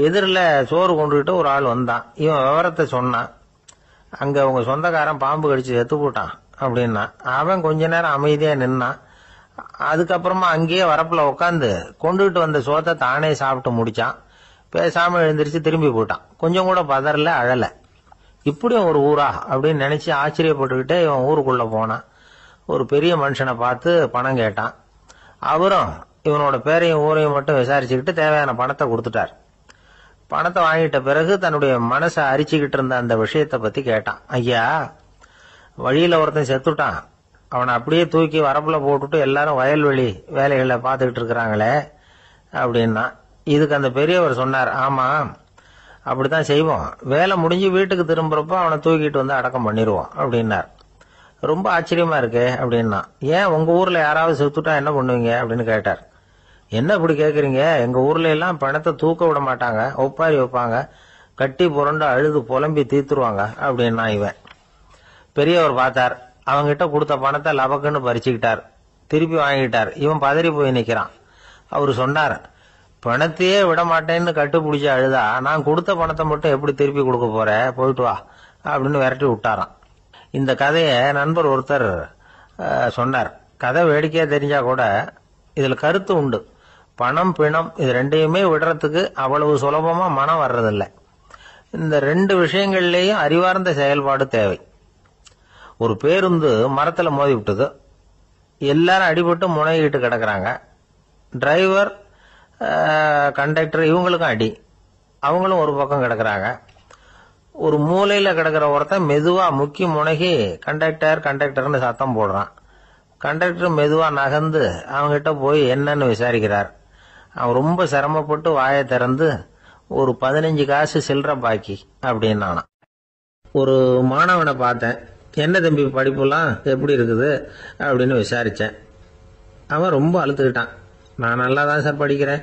Speaker 3: எதிரில் சோறு கொண்டுகிட்டு ஒரு ஆள் வந்தான். இவன் விவரத்தை சொன்னான். அங்க அவங்க சொந்தக்காரன் பாம்பு கடிச்சு செத்து போட்டான் அப்படின்னா. அவன் கொஞ்ச நேரம் அமைதியா நின்னான். அதுக்கப்புறமா அங்கேயே வரப்புல உட்காந்து கொண்டுகிட்டு வந்த சோத்தை தானே சாப்பிட்டு முடிச்சான். பேசாம எழுந்திரிச்சு திரும்பி போயிட்டான். கொஞ்சம் கூட பதறல, அழல. இப்படியும் ஒரு ஊரா அப்படின்னு நினைச்சு ஆச்சரியப்பட்டுக்கிட்டே இவன் ஊருக்குள்ள போனான். ஒரு பெரிய மனுஷனை பார்த்து பணம் கேட்டான். அவரும் இவனோட பேரையும் ஊரையும் மட்டும் விசாரிச்சுக்கிட்டு தேவையான பணத்தை கொடுத்துட்டார். பணத்தை வாங்கிட்ட பிறகு தன்னுடைய மனசை அரிச்சுக்கிட்டு இருந்த அந்த விஷயத்தை பத்தி கேட்டான். ஐயா, வழியில ஒருத்தன் செத்துட்டான், அவனை அப்படியே தூக்கி வரப்புல போட்டுட்டு எல்லாரும் வயல்வெளி வேலைகளை பார்த்துக்கிட்டு இருக்கிறாங்களே அப்படின்னா. இதுக்கு அந்த பெரியவர் சொன்னார், ஆமா அப்படித்தான் செய்வோம், வேலை முடிஞ்சு வீட்டுக்கு திரும்புறப்ப அவனை தூக்கிட்டு வந்து அடக்கம் பண்ணிடுவோம் அப்படின்னார். ரொம்ப ஆச்சரியமா இருக்கு அப்படின்னா. ஏன் உங்க ஊர்ல யாராவது செத்துட்டா என்ன பண்ணுவீங்க அப்படின்னு கேட்டார். என்ன இப்படி கேக்குறீங்க, எங்க ஊர்ல எல்லாம் பணத்தை தூக்க விட மாட்டாங்க, ஒப்பாரி வைப்பாங்க, கட்டி புரண்டு அழுது புலம்பி தீத்துருவாங்க அப்படின்னா. இவன் பெரியவர் பார்த்தார். அவங்கிட்ட கொடுத்த பணத்தை லபக்குன்னு பறிச்சுக்கிட்டார். திருப்பி வாங்கிட்டார். இவன் பதறி போய் நிக்கிறான். அவரு சொன்னார், பணத்தையே விட மாட்டேன்னு கட்டுப்பிடிச்சு அழுதா நான் கொடுத்த பணத்தை மட்டும் எப்படி திருப்பி கொடுக்க போற, போயிட்டு வா அப்படின்னு விரட்டி விட்டாராம். இந்த கதையை நண்பர் ஒருத்தர் சொன்னார். கதை வேடிக்கையா தெரிஞ்சா கூட இதுல கருத்து உண்டு. பணம் பிணம் இது ரெண்டையுமே விடுறதுக்கு அவ்வளவு சுலபமா மனம் வர்றதில்லை. இந்த ரெண்டு விஷயங்கள்லயும் அறிவார்ந்த செயல்பாடு தேவை. ஒரு பேருந்து மரத்துல மோதி விட்டது. எல்லாரும் அடிபட்டு முனைகிட்டு கிடக்குறாங்க. டிரைவர், கண்டக்டர் இவங்களுக்கும் அடி. அவங்களும் ஒரு பக்கம் கிடக்குறாங்க. ஒரு மூலையில கிடக்கிற ஒருத்தன் மெதுவா முக்கி முனகி கண்டக்டர்னு சத்தம் போடுறான். கண்டக்டர் மெதுவா நகர்ந்து அவங்கிட்ட போய் என்னன்னு விசாரிக்கிறார். அவன் ரொம்ப சிரமப்பட்டு வாயை திறந்து ஒரு 15 காசு சில்லற பாக்கி அப்படின்னானா. ஒரு மாணவனை பார்த்தேன். என்ன தம்பி படிப்புலாம் எப்படி இருக்குது அப்படின்னு விசாரிச்சேன். அவன் ரொம்ப அழுத்துக்கிட்டான். நான் நல்லா தான் சார் படிக்கிறேன்,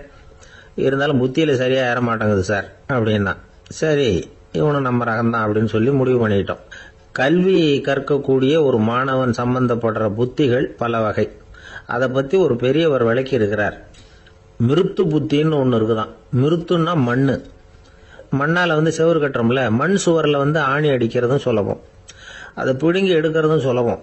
Speaker 3: இருந்தாலும் புத்தியில சரியா ஏற மாட்டேங்குது சார் அப்படின்னா. சரி, இவனும் நம்ம ரகம்தான் அப்படின்னு சொல்லி முடிவு பண்ணிட்டோம். கல்வி கற்கக்கூடிய ஒரு மாணவன் சம்பந்தப்படுற புத்திகள் பல வகை. அதை பத்தி ஒரு பெரியவர் விளக்கி இருக்கிறார். மிருத்து புத்தின்னு ஒண்ணு இருக்குதான். மிருத்துன்னா மண்ணு. மண்ணால செவுறு கட்டுறோம்ல, மண் சுவரில் ஆணி அடிக்கிறதும் சுலபம், அதை பிடுங்கி எடுக்கிறதும் சுலபம்.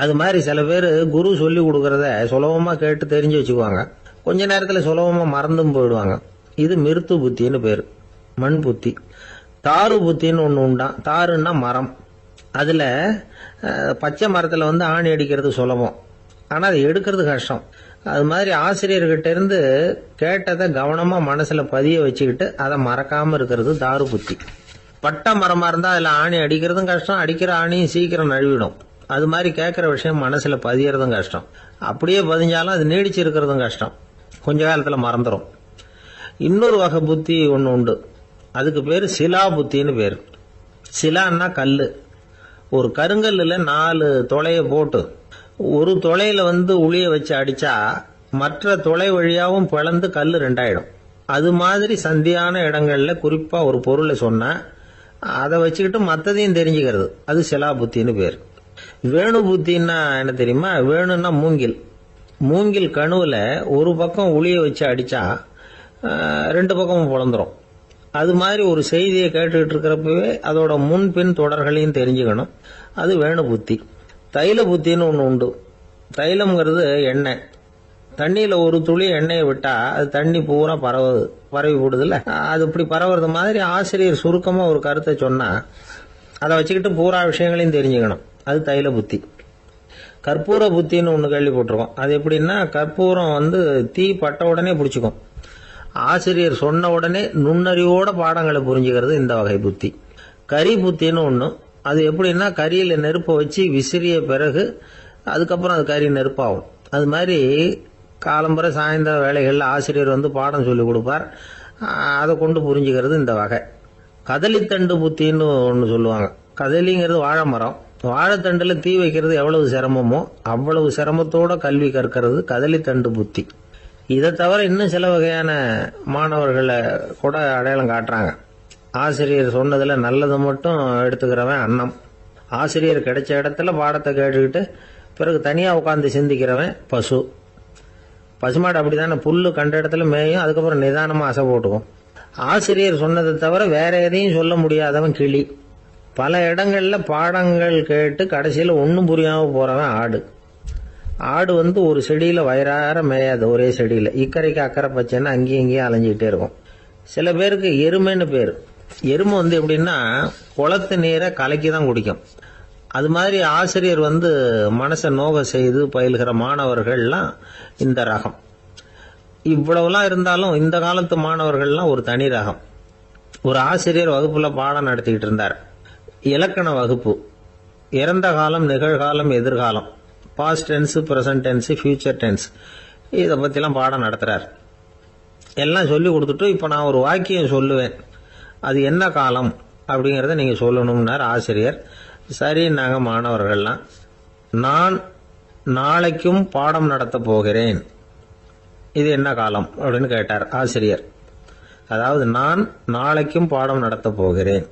Speaker 3: அது மாதிரி சில பேர் குரு சொல்லி கொடுக்கறத சுலபமா கேட்டு தெரிஞ்சு வச்சுக்குவாங்க. கொஞ்ச நேரத்தில் சுலபமா மறந்தும் போயிடுவாங்க. இது மிருத்து புத்தின்னு பேரு, மண் புத்தி. தாரு புத்தின்னு ஒண்ணு உண்டான். தாருன்னா மரம். அதுல பச்சை மரத்துல ஆணி அடிக்கிறது சுலபம், ஆனா அதை எடுக்கிறது கஷ்டம். அது மாதிரி ஆசிரியர்கிட்ட இருந்து கேட்டதை கவனமா மனசுல பதிய வச்சுக்கிட்டு அதை மறக்காம இருக்கிறது தாரு புத்தி. பட்ட மரமா இருந்தா அதுல ஆணி அடிக்கிறதும் கஷ்டம், அடிக்கிற ஆணியும் சீக்கிரம் நழுவிடும். அது மாதிரி கேட்கிற விஷயம் மனசுல பதியறதும் கஷ்டம். அப்படியே பதிஞ்சாலும் அது நீடிச்சு இருக்கிறதும் கஷ்டம், கொஞ்ச காலத்துல மறந்துடும். இன்னொரு வகை புத்தி ஒண்ணு உண்டு. அதுக்கு பேரு சிலா புத்தின்னு பேரு. சிலான்னா கல்லு. ஒரு கருங்கல்லுல 4 துளைய போட்டு ஒரு துளையில உளிய வச்சு அடிச்சா மற்ற துளை வழியாவும் பிளந்து கல்லு 2 ஆயிடும். அது மாதிரி சந்தியான இடங்கள்ல குறிப்பா ஒரு பொருளை சொன்னா அதை வச்சுக்கிட்டு மற்றதையும் தெரிஞ்சுக்கிறது, அது சிலா புத்தின்னு பேர். வேணு புத்தின்னா என்ன தெரியுமா? வேணுன்னா மூங்கில். மூங்கில் கணுவுல ஒரு பக்கம் உளிய வச்சு அடிச்சா 2 பக்கமும் பிளந்துரும். அது மாதிரி ஒரு செய்தியை கேட்டுக்கிட்டு இருக்கிறப்பவே அதோட முன்பின் தொடர்களையும் தெரிஞ்சுக்கணும், அது வேணு புத்தி. தைல புத்தின்னு ஒண்ணு உண்டு. தைலம்ங்கிறது எண்ணெய். தண்ணியில ஒரு துளி எண்ணெயை விட்டா அது தண்ணி பூரா பரவி போடுதுல்ல, அது இப்படி பரவுறது மாதிரி ஆசிரியர் சுருக்கமா ஒரு கருத்தை சொன்னா அதை வச்சுக்கிட்டு பூரா விஷயங்களையும் தெரிஞ்சுக்கணும், அது தைல புத்தி. கற்பூர புத்தின்னு ஒண்ணு கேள்விப்பட்டிருக்கோம். அது எப்படின்னா, கற்பூரம் தீ பட்ட உடனே பிடிச்சிக்கும். ஆசிரியர் சொன்ன உடனே நுண்ணறிவோட பாடங்களை புரிஞ்சுக்கிறது இந்த வகை புத்தி. கரி புத்தின்னு ஒண்ணு. அது எப்படின்னா, கரியில நெருப்பை வச்சு விசிறிய பிறகு அதுக்கப்புறம் அது கறி நெருப்பாகும். அது மாதிரி காலம்பரை சாயந்தர வேலைகள்ல ஆசிரியர் பாடம் சொல்லி கொடுப்பார். அதை கொண்டு புரிஞ்சுக்கிறது இந்த வகை. கதலித்தண்டு புத்தின்னு ஒன்று சொல்லுவாங்க. கதலிங்கிறது வாழை மரம். வாழைத்தண்டில் தீ வைக்கிறது எவ்வளவு சிரமமோ அவ்வளவு சிரமத்தோட கல்வி கற்கிறது கதலித்தண்டு புத்தி. இதை தவிர இன்னும் சில வகையான மாணவர்களை கூட அடையாளம் காட்டுறாங்க. ஆசிரியர் சொன்னதுல நல்லதை மட்டும் எடுத்துக்கிறவன் அன்னம். ஆசிரியர் கிடைச்ச இடத்துல பாடத்தை கேட்டுக்கிட்டு பிறகு தனியாக உட்காந்து சிந்திக்கிறவன் பசு. பசுமாடு அப்படித்தானே, புல்லு கண்ட இடத்துல மேயும், அதுக்கப்புறம் நிதானமாக அசை போட்டுக்கும். ஆசிரியர் சொன்னதை தவிர வேற எதையும் சொல்ல முடியாதவன் கிளி. பல இடங்கள்ல பாடங்கள் கேட்டு கடைசியில் ஒன்றும் புரியாமல் போறவன் ஆடு. ஆடு ஒரு செடியில வயிறார மேயாது, ஒரே செடியில. இக்கரைக்கு அக்கறை பச்சைன்னா அங்கேயும் இங்கேயும் அலைஞ்சிக்கிட்டே இருக்கும். சில பேருக்கு எருமைன்னு பேர். எருமை எப்படின்னா குளத்து நீரை கலக்கி தான் குடிக்கும். அது மாதிரி ஆசிரியர் மனசை நோக செய்து பயில்கிற மாணவர்கள்லாம் இந்த ரகம். இவ்வளவுலாம் இருந்தாலும் இந்த காலத்து மாணவர்கள்லாம் ஒரு தனி ரகம். ஒரு ஆசிரியர் வகுப்புல பாடம் நடத்திக்கிட்டு இருந்தார். இலக்கண வகுப்பு. இறந்த காலம், நிகழ்காலம், எதிர்காலம், past tense, present tense, future tense, இதை பற்றிலாம் பாடம் நடத்துகிறார். எல்லாம் சொல்லி கொடுத்துட்டு இப்போ நான் ஒரு வாக்கியம் சொல்லுவேன், அது என்ன காலம் அப்படிங்கிறத நீங்கள் சொல்லணும்னார் ஆசிரியர். சரி, நாங்கள் மாணவர்கள்லாம், நான் நாளைக்கும் பாடம் நடத்த போகிறேன், இது என்ன காலம் அப்படின்னு கேட்டார் ஆசிரியர். அதாவது நான் நாளைக்கும் பாடம் நடத்த போகிறேன்,